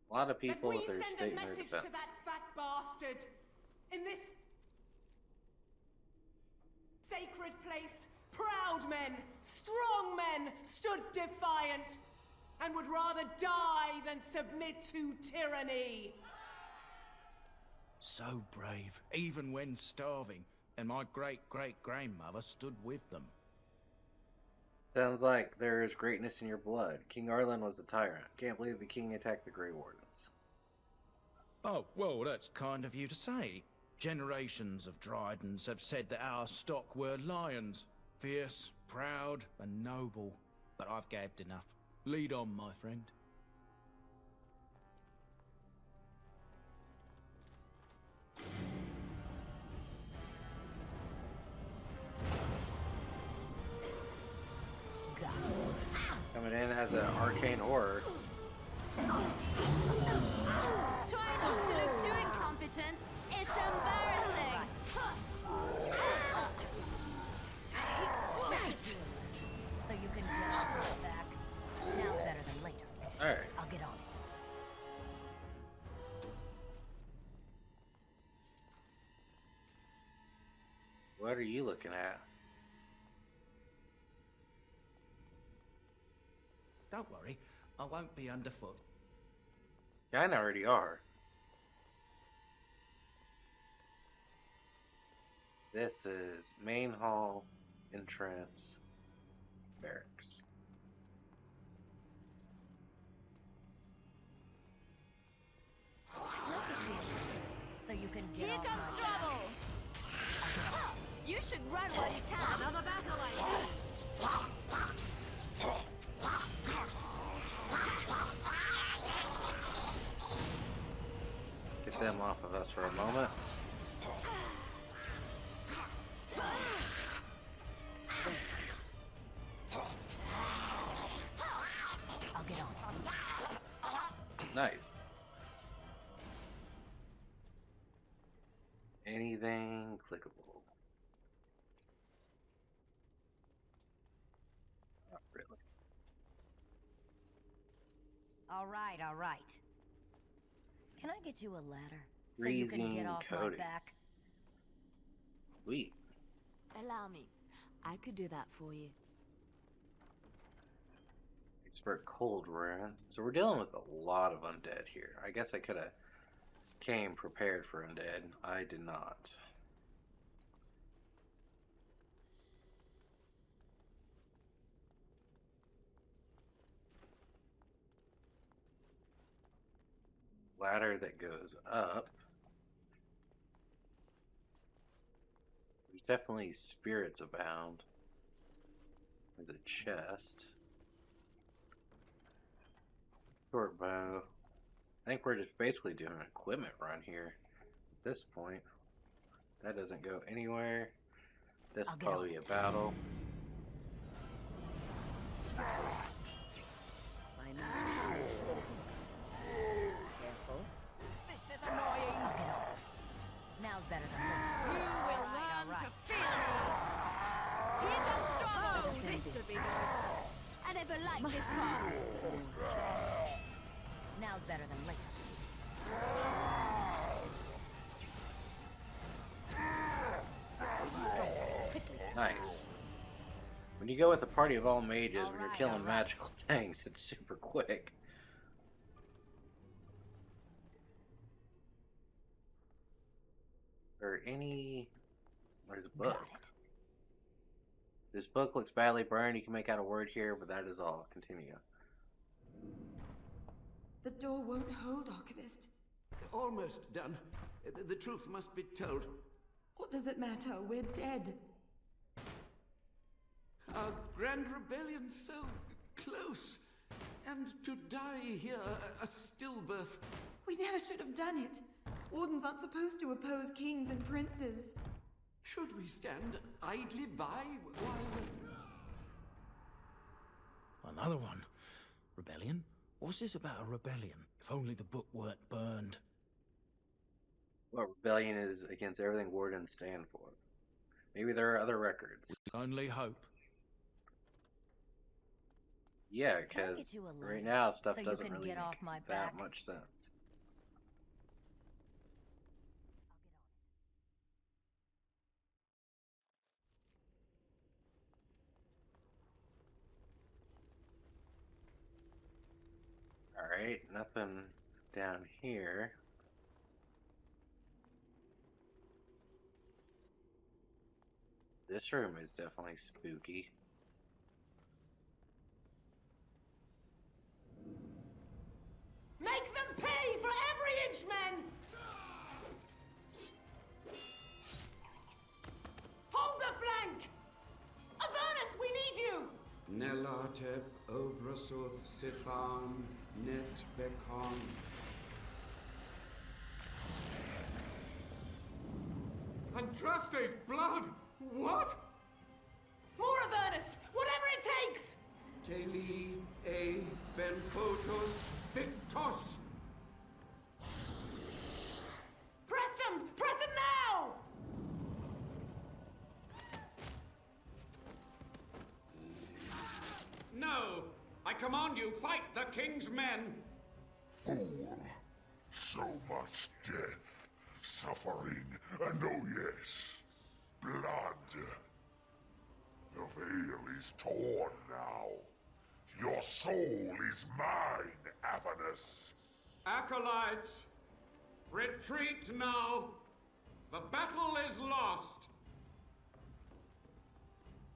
A lot of people Let with we their send a state in their message defense. to that fat bastard. In this sacred place, proud men, strong men stood defiant and would rather die than submit to tyranny. So brave, even when starving, and my great-great-grandmother stood with them. Sounds like there is greatness in your blood. King Arlen was a tyrant. Can't believe the king attacked the Grey Wardens. Oh, well, that's kind of you to say. Generations of Dryadens have said that our stock were lions. Fierce, proud, and noble. But I've gabbed enough. Lead on, my friend. Coming in as an arcane ore. Try not to look too incompetent. It's embarrassing. So you can get off my back. Now better than later. Alright. I'll get on it. What are you looking at? Don't worry, I won't be underfoot. Kinda already are. This is main hall, entrance, barracks. So you can get Here off comes my trouble! back. You should run while you can. Another battle, I see. Get them off of us for a moment. I'll get on. Nice. Anything clickable? Not really. All right. Can I get you a ladder? So you can get off my Cody. back? Sweet. Allow me. I could do that for you. Expert cold rune. So we're dealing with a lot of undead here. I guess I could have came prepared for undead. I did not. Ladder that goes up. There's definitely spirits abound. There's a chest. Short bow. I think we're just basically doing an equipment run here at this point. That doesn't go anywhere. This will probably be a battle. Careful. This is annoying. Now's better than this. You will learn to fear me. Keep them strong. Oh, this should be good. I never liked this part. Now's better than later. Nice. When you go with a party of all mages, when you're killing magical things, it's super quick. Or any... Where's the book? This book looks badly burned. You can make out a word here, but that is all. Continue. The door won't hold, Archivist. Almost done. The truth must be told. What does it matter? We're dead. Our grand rebellion so close. And to die here, a stillbirth. We never should have done it. Wardens aren't supposed to oppose kings and princes. Should we stand idly by while... Another one. Rebellion? What's this about a rebellion? If only the book weren't burned. Well, rebellion is against everything wardens stand for. Maybe there are other records. Only hope. Yeah, because right now stuff doesn't really get make off my that back? much sense. Alright, nothing down here. This room is definitely spooky. Make them pay for every inch, men! Hold the flank! Avernus, we need you! Nelatep, Obrasuth, Sifan, Net, Bekon. Andraste's blood! What? More Avernus! Whatever it takes! Keli, A, Benfotos, Victos! Press them! Press them now! No! I command you, fight the king's men! Fool! So much death, suffering, and oh yes, blood. The veil is torn now. Your soul is mine, Avernus. Acolytes, retreat now! The battle is lost!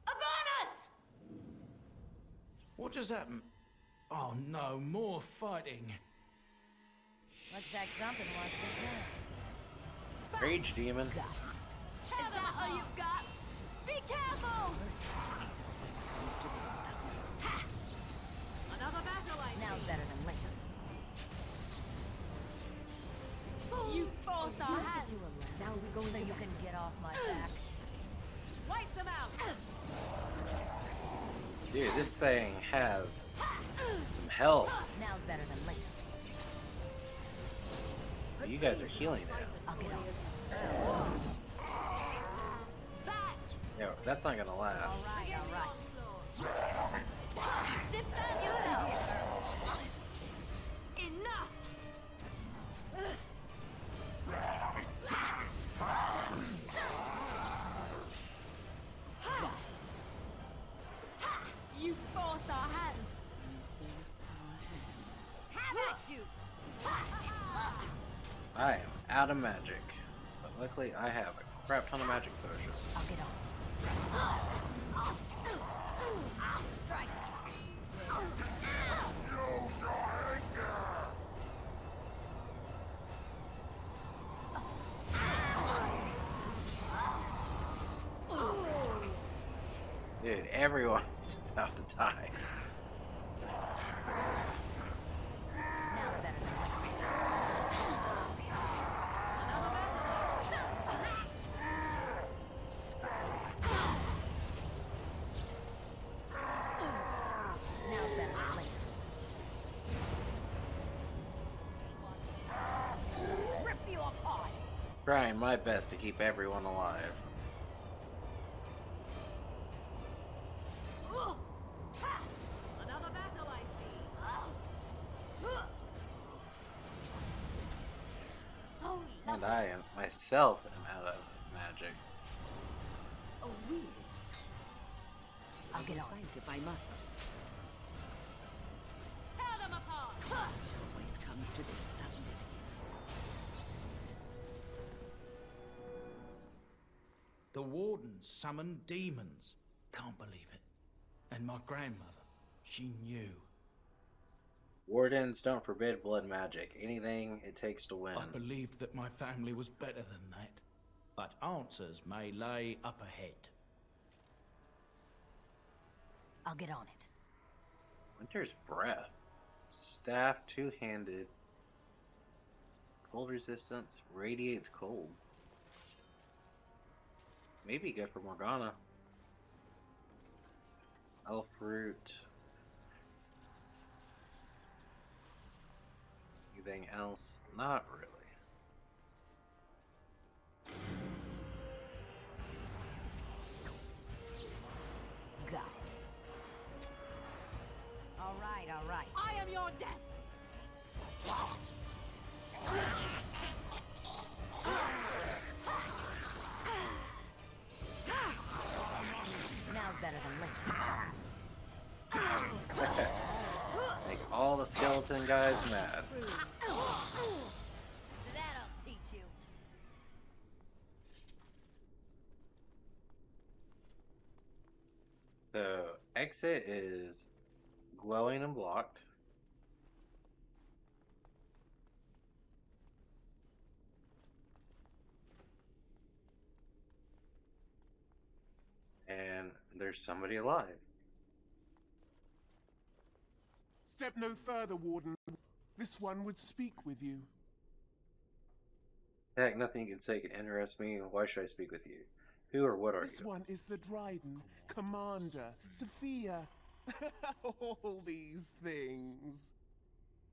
Avernus! What just happened? Oh no, more fighting. Looks like something wants to turn. Rage demon. Is that all you've got? Be careful! Another battle I Now's better than later. You force our hand! Now we go so you can get off my back. Wipe them out! Dude, this thing has some health. Now's better than later. You guys are healing it. I'll get off. No, that's not gonna last. All right. Defend yourself! Enough! You forced our hand! Have at you! I am out of magic. But luckily I have a crap ton of magic potions. I'll get off. Strike. Dude, Dude, everyone's about to die. Trying my best to keep everyone alive. Another battle, I see. Oh, And I am myself am out of magic. Oh, really? I'll get on it if I must. tear them apart. Always comes to this, doesn't it? The wardens summoned demons. Can't believe it. And my grandmother, she knew. Wardens don't forbid blood magic. Anything it takes to win. I believed that my family was better than that. But answers may lay up ahead. I'll get on it. Winter's Breath. Staff, two-handed. Cold resistance. Radiates cold. Maybe good for Morgana. Elf root. Anything else? Not really. Got it. All right, all right. I am your death. Now's better than later. Make all the skeleton guys mad. That'll teach you. So, exit is glowing and blocked. And there's somebody alive. Step no further, Warden. This one would speak with you. Heck, nothing you can say can interest me. Why should I speak with you? Who or what are This you? one is the Dryden, Commander, Sophia. All these things.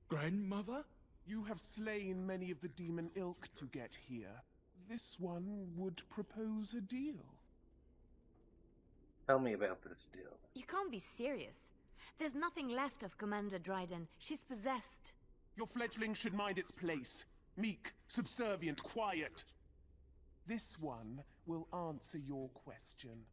Grandmother? You have slain many of the demon ilk to get here. This one would propose a deal. Tell me about this deal. You can't be serious. There's nothing left of Commander Dryden. She's possessed. Your fledgling should mind its place. Meek, subservient, quiet. This one will answer your question.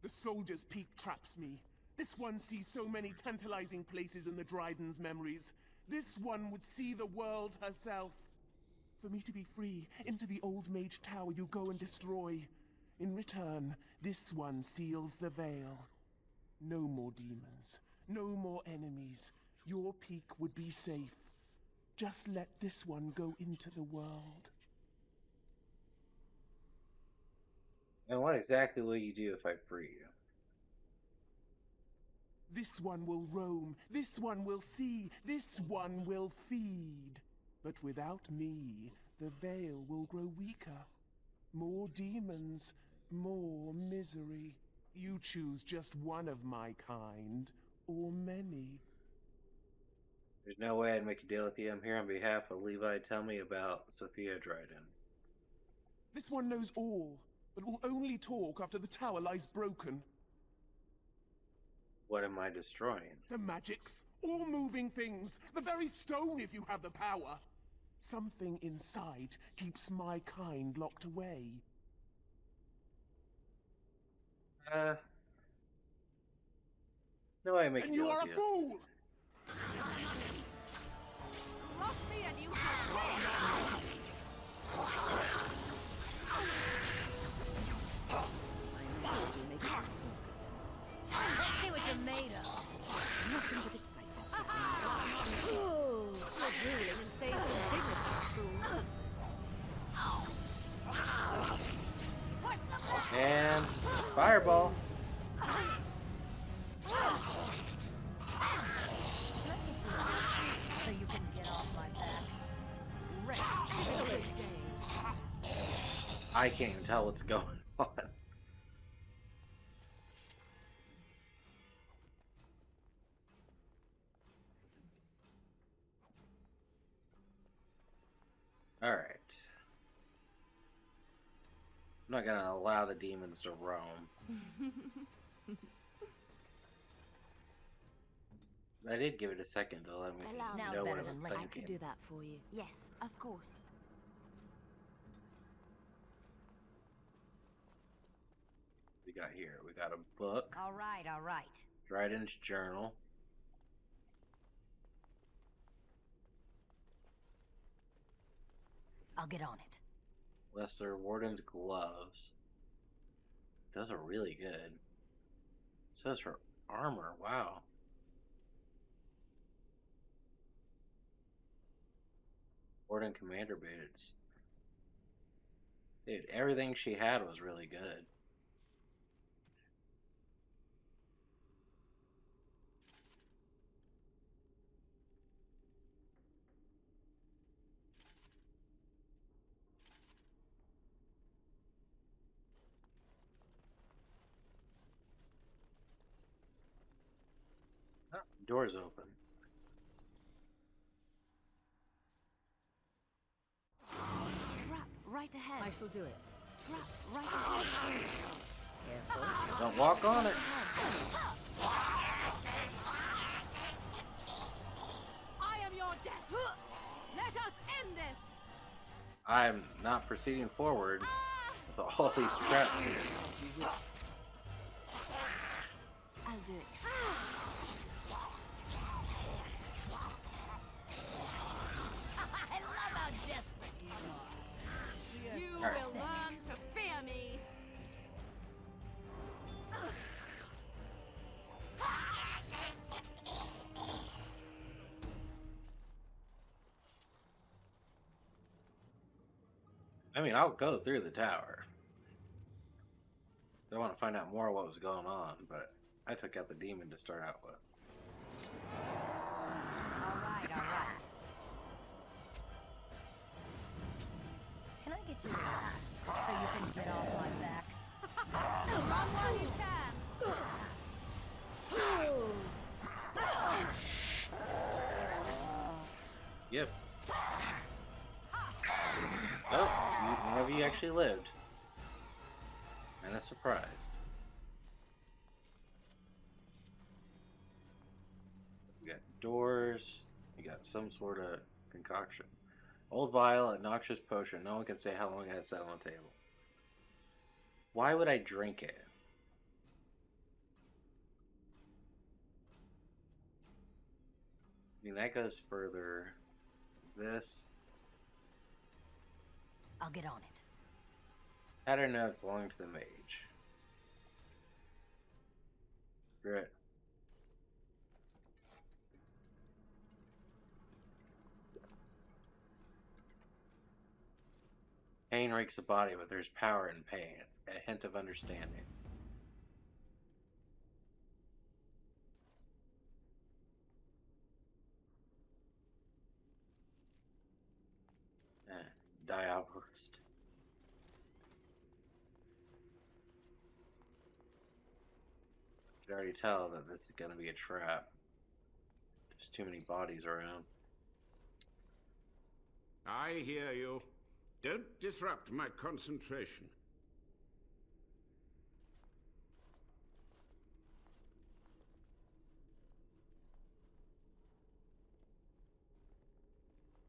The soldier's peak traps me. This one sees so many tantalizing places in the Dryden's memories. This one would see the world herself. For me to be free, into the old mage tower you go and destroy. In return, this one seals the veil. No more demons. No more enemies. Your peak would be safe. Just let this one go into the world. And what exactly will you do if I free you? This one will roam. This one will see. This one will feed. But without me, the veil will grow weaker. More demons, more misery. You choose just one of my kind, or many. There's no way I'd make a deal with you. I'm here on behalf of Levi. Tell me about Sophia Dryden. This one knows all, but will only talk after the tower lies broken. What am I destroying? The magics, all moving things, the very stone if you have the power. Something inside keeps my kind locked away. No way I make a And deal you are a with you. fool! Cross me and you Let's see what you're made of. Nothing but excitement. You're drooling and say some dignity, fool. And fireball. I can't even tell what's going on. Alright. I'm not gonna allow the demons to roam. I did give it a second to let me know what I was thinking. I could do that for you. Yes, of course. We got here. We got a book. All right, all right. Dryden's journal. I'll get on it. Lesser Warden's gloves. Those are really good. So is her armor. Wow. Warden Commander boots. Dude, everything she had was really good. Oh, door's open. Trap right ahead. I shall do it. Trap right ahead. Careful. Don't walk on it. I am your death. Let us end this. I'm not proceeding forward with all these traps here. I'll do it. I love how desperate you are. You All right. will learn to fear me. I mean, I'll go through the tower. I want to find out more of what was going on, but I took out the demon to start out with. All right, all right. Can I get you a so you can get off my back? Run while you can. Yep. Oh, one of you actually lived. And a surprised. We got doors. We got some sort of concoction. Old vial, a noxious potion. No one can say how long it has sat on the table. Why would I drink it? I mean, that goes further. This. I'll get on it. I don't know if it belonged to the mage. Screw it. Pain rakes the body, but there's power in pain. A hint of understanding. Diabolist. I can already tell that this is going to be a trap. There's too many bodies around. I hear you. Don't disrupt my concentration.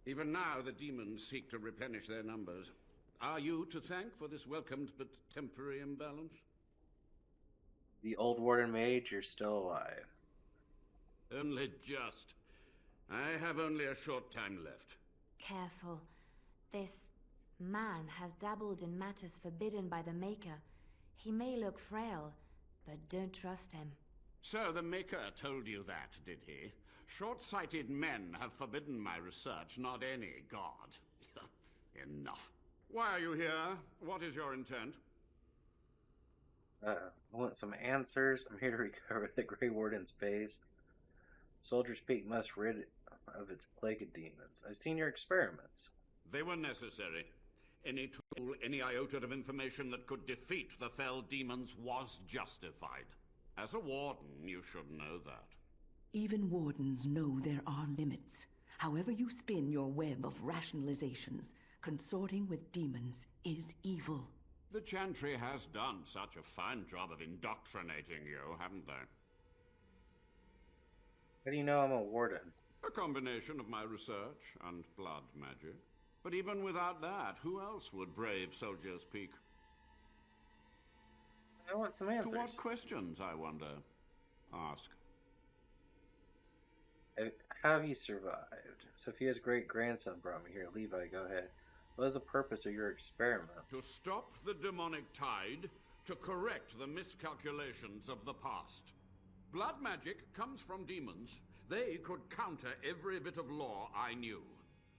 Even now, the demons seek to replenish their numbers. Are you to thank for this welcomed but temporary imbalance? The old warden mage, you're still alive. Only just. I have only a short time left. Careful. This man has dabbled in matters forbidden by the Maker. He may look frail, but don't trust him. So the Maker told you that, did he? Short-sighted men have forbidden my research, not any god. Enough. Why are you here? What is your intent? I want some answers. I'm here to recover the Grey Warden's base. Soldier's Peak must rid of its plague of demons. I've seen your experiments. They were necessary. Any tool, any iota of information that could defeat the fell demons was justified. As a warden, you should know that. Even wardens know there are limits. However you spin your web of rationalizations, consorting with demons is evil. The Chantry has done such a fine job of indoctrinating you, haven't they? How do you know I'm a warden? A combination of my research and blood magic. But even without that, who else would brave Soldier's Peak? I want some answers. To what questions, I wonder? Ask. How have you survived? Sophia's great-grandson brought me here. Levi, go ahead. What is the purpose of your experiments? To stop the demonic tide, to correct the miscalculations of the past. Blood magic comes from demons. They could counter every bit of law I knew.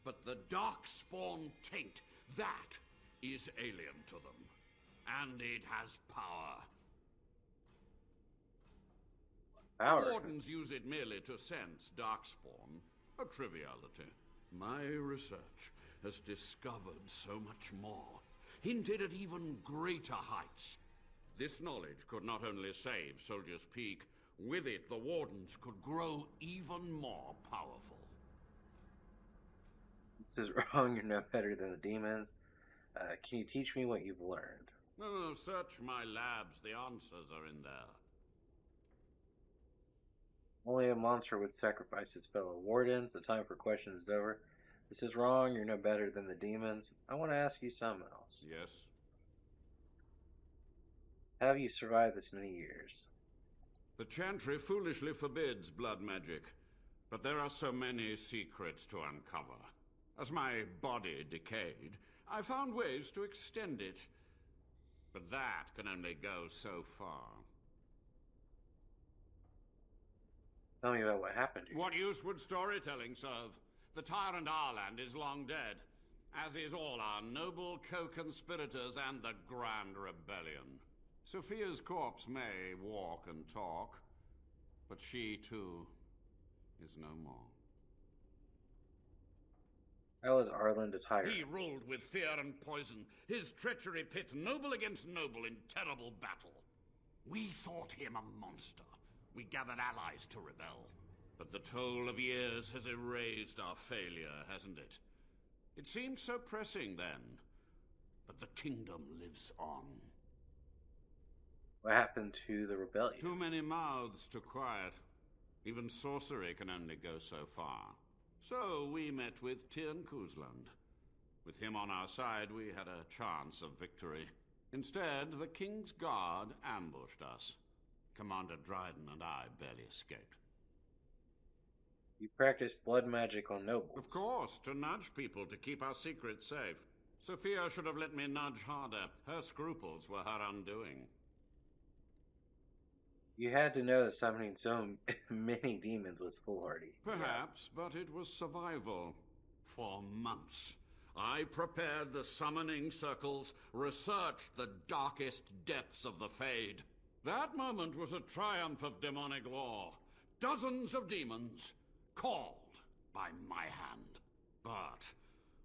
But the Darkspawn taint, that is alien to them. And it has power. Power? Wardens use it merely to sense Darkspawn. A triviality. My research has discovered so much more. Hinted at even greater heights. This knowledge could not only save Soldier's Peak, with it the Wardens could grow even more powerful. This is wrong. You're no better than the demons. Can you teach me what you've learned? Oh, search my labs. The answers are in there. Only a monster would sacrifice his fellow wardens. The time for questions is over. This is wrong. You're no better than the demons. I want to ask you something else. Yes? How have you survived this many years? The Chantry foolishly forbids blood magic, but there are so many secrets to uncover. As my body decayed, I found ways to extend it. But that can only go so far. Tell me about what happened here. What use would storytelling serve? The tyrant Arland is long dead, as is all our noble co-conspirators and the Grand Rebellion. Sophia's corpse may walk and talk, but she, too, is no more. How is Arland a tyrant? He ruled with fear and poison, his treachery pit noble against noble in terrible battle. We thought him a monster. We gathered allies to rebel. But the toll of years has erased our failure, hasn't it? It seemed so pressing then, but the kingdom lives on. What happened to the rebellion? Too many mouths to quiet. Even sorcery can only go so far. So we met with Tirn Kuzland. With him on our side, we had a chance of victory. Instead, the King's Guard ambushed us. Commander Dryden and I barely escaped. You practiced blood magic on nobles. Of course, to nudge people to keep our secrets safe. Sophia should have let me nudge harder. Her scruples were her undoing. You had to know that summoning so many demons was foolhardy. Perhaps, but it was survival. For months, I prepared the summoning circles, researched the darkest depths of the Fade. That moment was a triumph of demonic law. Dozens of demons called by my hand. But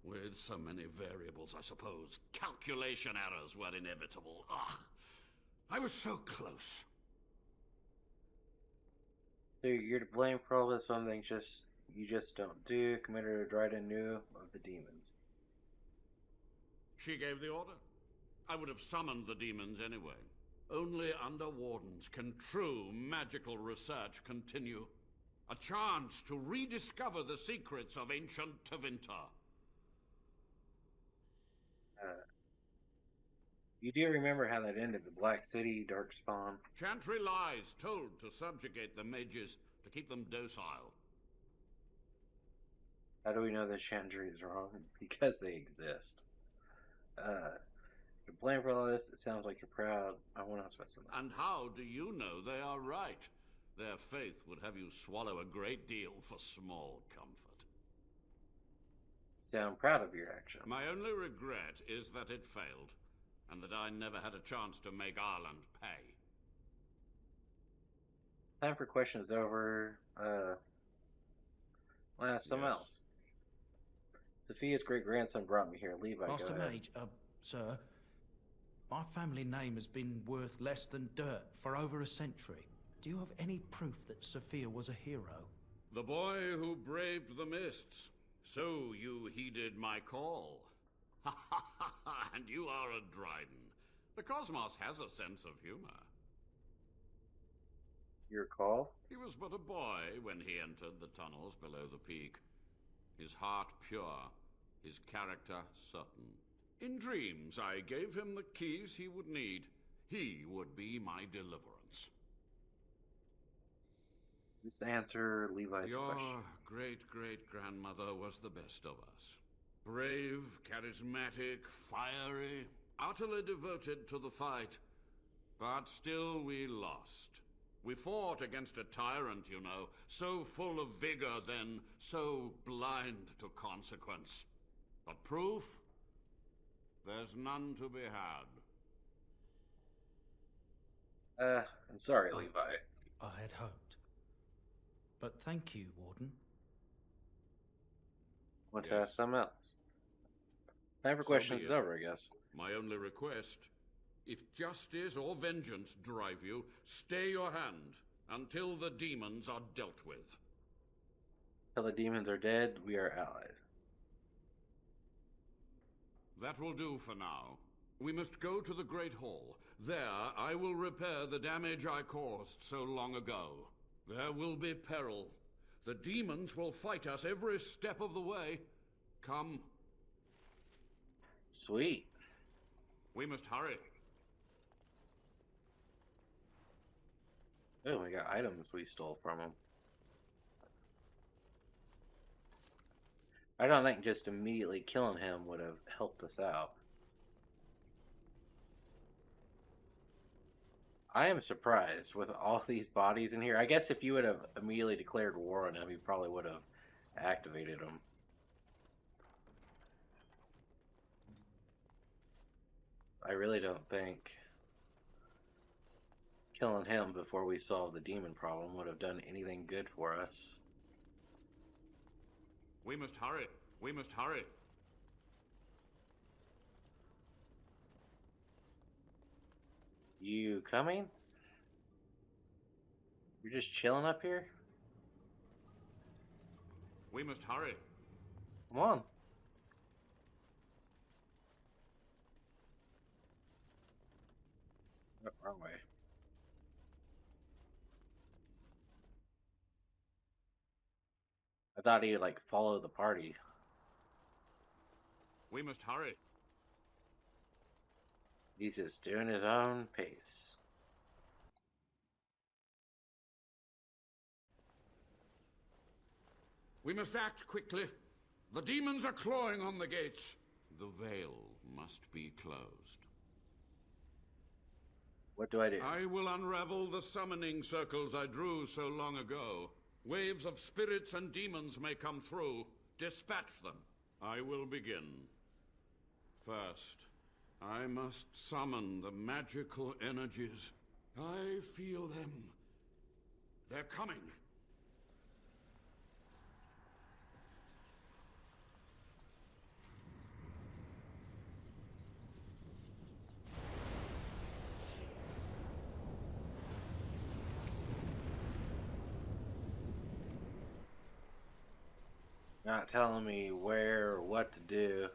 with so many variables, I suppose, calculation errors were inevitable. I was so close. So you're to blame for all this, something you just don't do. Commander Dryden knew of the demons. She gave the order. I would have summoned the demons anyway. Only under wardens can true magical research continue. A chance to rediscover the secrets of ancient Tevinter. You do remember how that ended, the Black City, Darkspawn? Chantry lies told to subjugate the mages, to keep them docile. How do we know that Chantry is wrong? Because they exist. You're blamed for all this, it sounds like you're proud. I want to specify. And how do you know they are right? Their faith would have you swallow a great deal for small comfort. Sound proud of your actions. My only regret is that it failed, and that I never had a chance to make Arland pay. Time for questions over. I'll ask something else. Sophia's great-grandson brought me here. Levi, Master go ahead. Mage, sir, my family name has been worth less than dirt for over a century. Do you have any proof that Sophia was a hero? The boy who braved the mists. So you heeded my call. Ha ha ha ha, and you are a Dryden. The cosmos has a sense of humor. Your call? He was but a boy when he entered the tunnels below the peak. His heart pure, his character certain. In dreams, I gave him the keys he would need. He would be my deliverance. Just answer Levi's Your question. great-great-grandmother was the best of us. Brave, charismatic, fiery, utterly devoted to the fight. But still we lost. We fought against a tyrant, you know, so full of vigor then, so blind to consequence. But proof? There's none to be had. I'm sorry, Levi. I had hoped. But thank you, Warden. Want to ask something else? Time for questions is over, I guess. My only request, if justice or vengeance drive you, stay your hand until the demons are dealt with. Till the demons are dead, we are allies. That will do for now. We must go to the Great Hall. There I will repair the damage I caused so long ago. There will be peril. The demons will fight us every step of the way. Come. Sweet. We must hurry. Oh, we got items we stole from him. I don't think just immediately killing him would have helped us out. I am surprised with all these bodies in here. I guess if you would have immediately declared war on him, you probably would have activated him. I really don't think killing him before we solved the demon problem would have done anything good for us. We must hurry. We must hurry. You coming? You're just chilling up here? We must hurry. Come on. Oh, wrong way. I thought he'd like follow the party. We must hurry. He's just doing his own pace. We must act quickly. The demons are clawing on the gates. The veil must be closed. What do I do? I will unravel the summoning circles I drew so long ago. Waves of spirits and demons may come through. Dispatch them. I will begin. First, I must summon the magical energies. I feel them. They're coming. Not telling me where or what to do.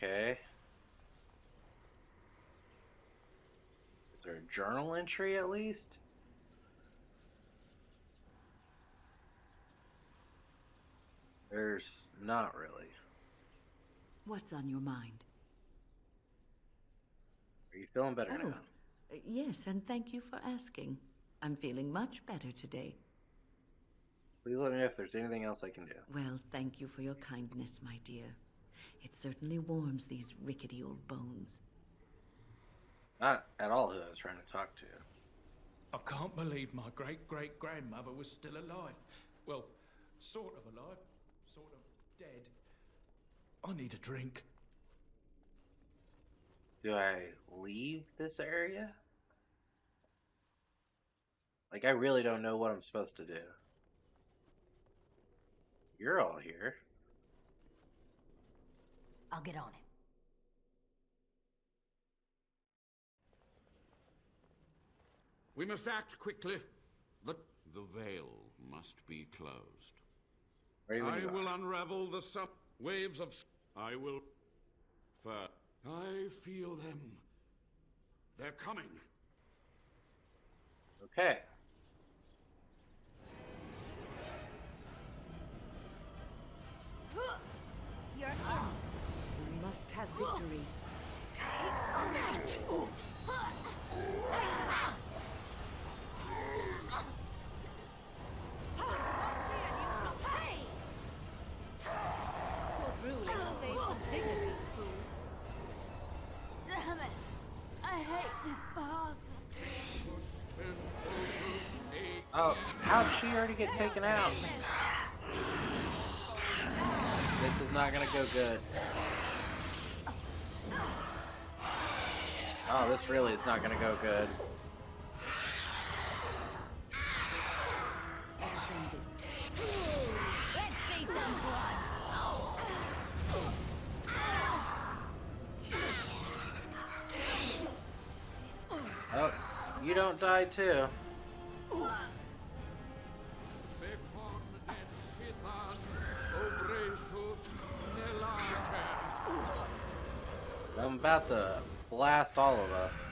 Okay. Is there a journal entry at least? There's not really. What's on your mind? Are you feeling better now? Yes, and thank you for asking. I'm feeling much better today. Please let me know if there's anything else I can do. Well, thank you for your kindness, my dear. It certainly warms these rickety old bones. Not at all who I was trying to talk to. I can't believe my great-great-grandmother was still alive. Well, sort of alive, sort of dead. I need a drink. Do I leave this area? Like, I really don't know what I'm supposed to do. You're all here. I'll get on it. We must act quickly. The veil must be closed. I will unravel the waves of... I will... I feel them. They're coming. Okay. You're up. We must have victory. Take that! Damn it! I hate this part. Oh, how'd she already get taken out? This is not gonna go good. Oh, this really is not gonna go good. Oh, you don't die too. I'm about to blast all of us.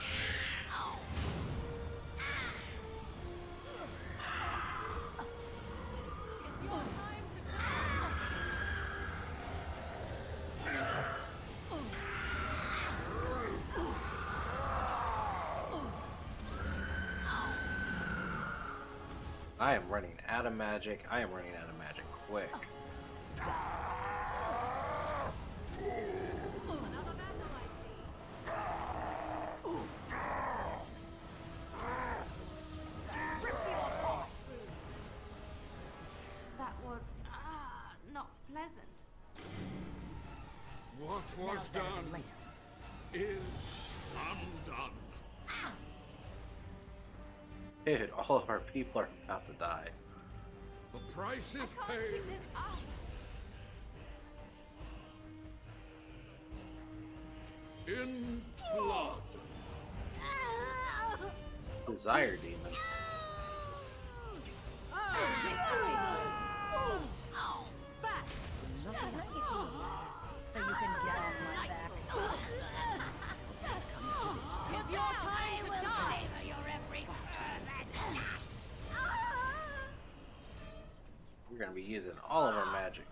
I am running out of magic. I am running out of magic quick. That was not pleasant. What was done is undone. Dude, all of our people are about to die. The price is paid. In blood. Desire demon. So you can get off my back. It's your time to die. Your every We're gonna be using all of our magic.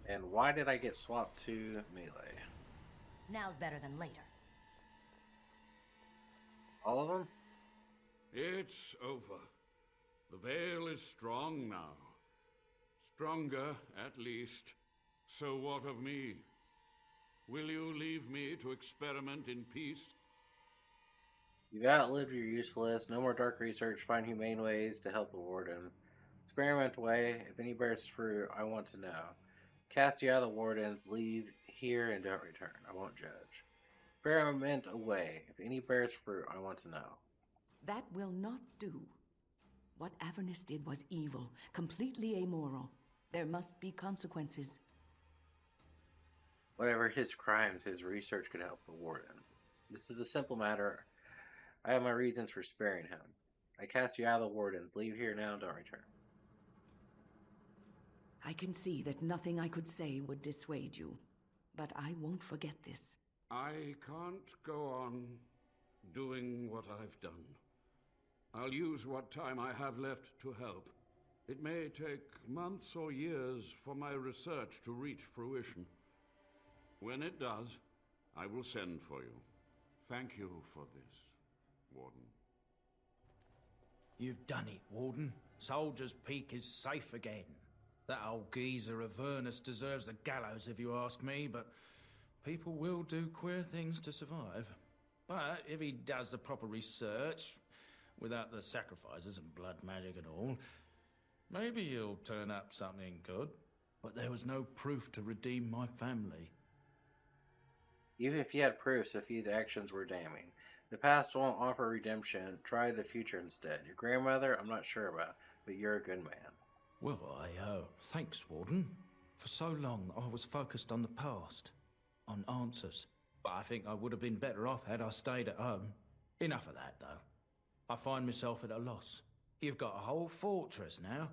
And why did I get swapped to melee? Now's better than later. All of them? It's over. The veil is strong now. Stronger, at least. So what of me? Will you leave me to experiment in peace? You've outlived your usefulness. No more dark research. Find humane ways to help the warden. Experiment away. If any bears fruit, I want to know. Cast you out of the wardens. Leave here and don't return. I won't judge. Experiment away. If any bears fruit, I want to know. That will not do. What Avernus did was evil, completely amoral. There must be consequences. Whatever his crimes, his research could help the wardens. This is a simple matter. I have my reasons for sparing him. I cast you out of the wardens. Leave here now and don't return. I can see that nothing I could say would dissuade you, but I won't forget this. I can't go on doing what I've done. I'll use what time I have left to help. It may take months or years for my research to reach fruition. When it does, I will send for you. Thank you for this, Warden. You've done it, Warden. Soldier's Peak is safe again. That old geezer of Avernus deserves the gallows if you ask me, but people will do queer things to survive. But if he does the proper research, without the sacrifices and blood magic and all, maybe he'll turn up something good. But there was no proof to redeem my family. Even if you had proofs, Sophie's actions were damning. The past won't offer redemption. Try the future instead. Your grandmother, I'm not sure about, but you're a good man. Well, thanks, Warden. For so long, I was focused on the past, on answers. But I think I would have been better off had I stayed at home. Enough of that, though. I find myself at a loss. You've got a whole fortress now.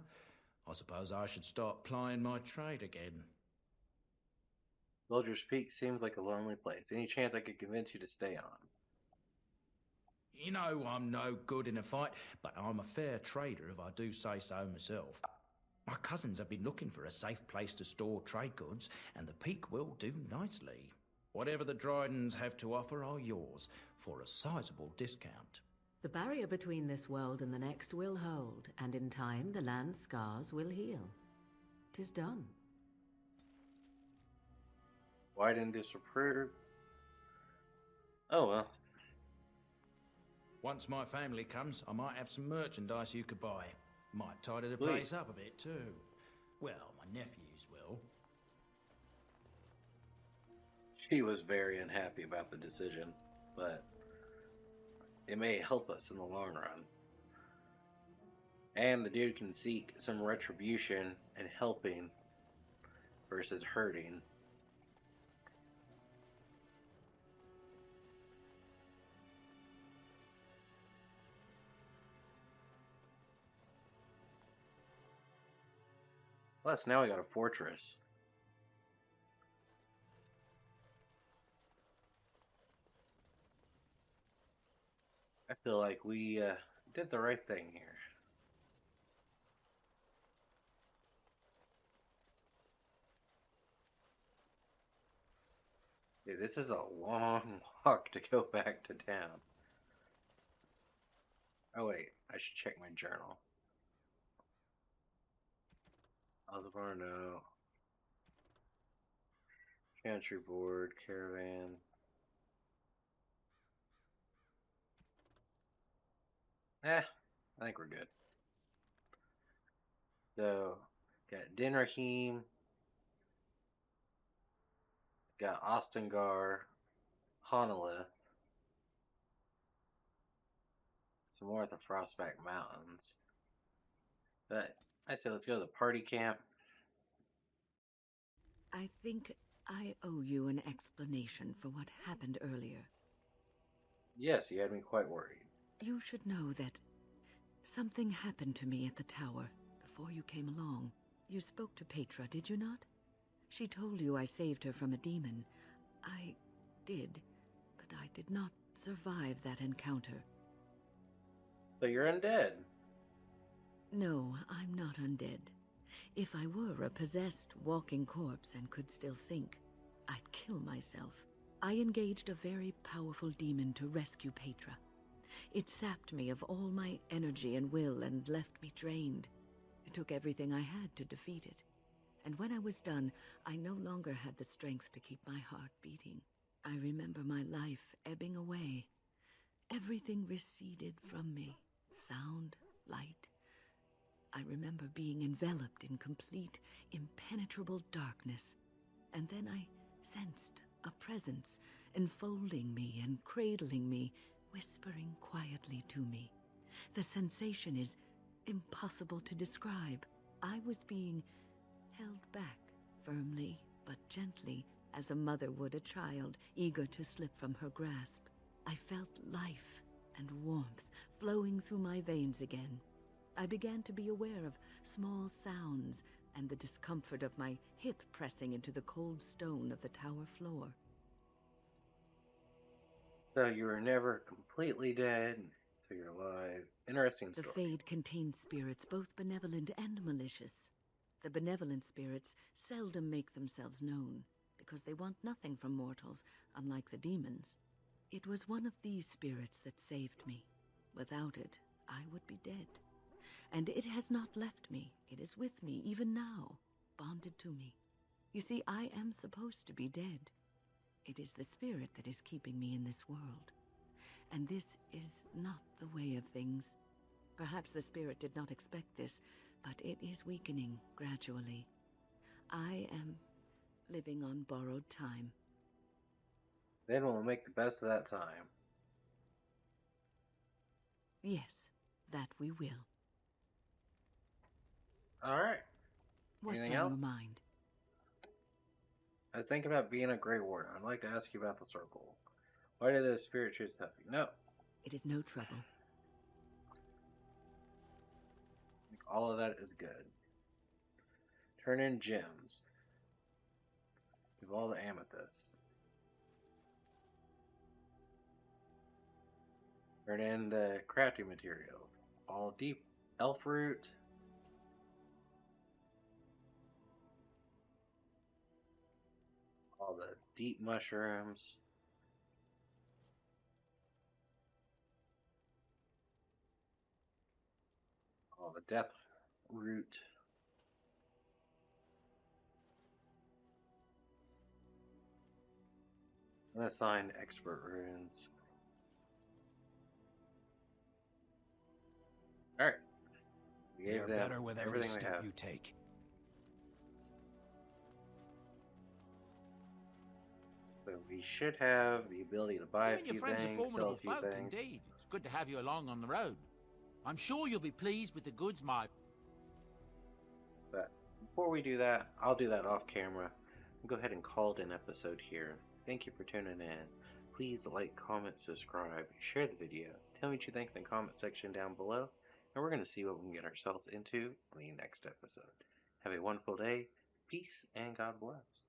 I suppose I should start plying my trade again. Soldier's Peak seems like a lonely place. Any chance I could convince you to stay on? You know I'm no good in a fight, but I'm a fair trader if I do say so myself. My cousins have been looking for a safe place to store trade goods, and the Peak will do nicely. Whatever the Drydens have to offer are yours, for a sizable discount. The barrier between this world and the next will hold, and in time the land's scars will heal. 'Tis done. Wyden disapproved. Oh well. Once my family comes, I might have some merchandise you could buy. Might tidy the place up a bit too. Well, my nephews will. She was very unhappy about the decision, but it may help us in the long run. And the dude can seek some retribution and helping versus hurting. Plus, now we got a fortress. I feel like we did the right thing here. Dude, this is a long walk to go back to town. Oh wait, I should check my journal. Aldebarno. Chantry board, caravan. I think we're good. So, got Din Rahim, got Ostengar, Honolith, some more at the Frostback Mountains. But I say let's go to the party camp. I think I owe you an explanation for what happened earlier. Yes, you had me quite worried. You should know that something happened to me at the tower before you came along. You spoke to Petra, did you not? She told you I saved her from a demon. I did, but I did not survive that encounter. So you're undead? No, I'm not undead. If I were a possessed walking corpse and could still think, I'd kill myself. I engaged a very powerful demon to rescue Petra. It sapped me of all my energy and will and left me drained. It took everything I had to defeat it. And when I was done, I no longer had the strength to keep my heart beating. I remember my life ebbing away. Everything receded from me. Sound, light. I remember being enveloped in complete, impenetrable darkness. And then I sensed a presence enfolding me and cradling me, whispering quietly to me. The sensation is impossible to describe. I was being held back firmly but gently, as a mother would a child eager to slip from her grasp. I felt life and warmth flowing through my veins again. I began to be aware of small sounds and the discomfort of my hip pressing into the cold stone of the tower floor. So you were never completely dead, so you're alive. Interesting story. The Fade contains spirits both benevolent and malicious. The benevolent spirits seldom make themselves known, because they want nothing from mortals, unlike the demons. It was one of these spirits that saved me. Without it, I would be dead. And it has not left me. It is with me, even now, bonded to me. You see, I am supposed to be dead. It is the spirit that is keeping me in this world. And this is not the way of things. Perhaps the spirit did not expect this, but it is weakening gradually. I am living on borrowed time. Then we'll make the best of that time. Yes, that we will. Alright. What's Anything on else? your mind? I was thinking about being a Grey Warden. I'd like to ask you about the circle. Why did the spirit choose to help you? No. It is no trouble. All of that is good. Turn in gems. Give all the amethysts. Turn in the crafting materials. All deep elf root. All the deep mushrooms. All the death root. And assign expert runes. Alright. We gave You're them better with every everything we step have. you take. So we should have the ability to buy You a and your few friends are things, sell a formidable few folk, things. indeed. It's good to have you along on the road. I'm sure you'll be pleased with the goods, my... But before we do that, I'll do that off camera. I'll go ahead and call it an episode here. Thank you for tuning in. Please like, comment, subscribe, share the video. Tell me what you think in the comment section down below. And we're going to see what we can get ourselves into in the next episode. Have a wonderful day. Peace and God bless.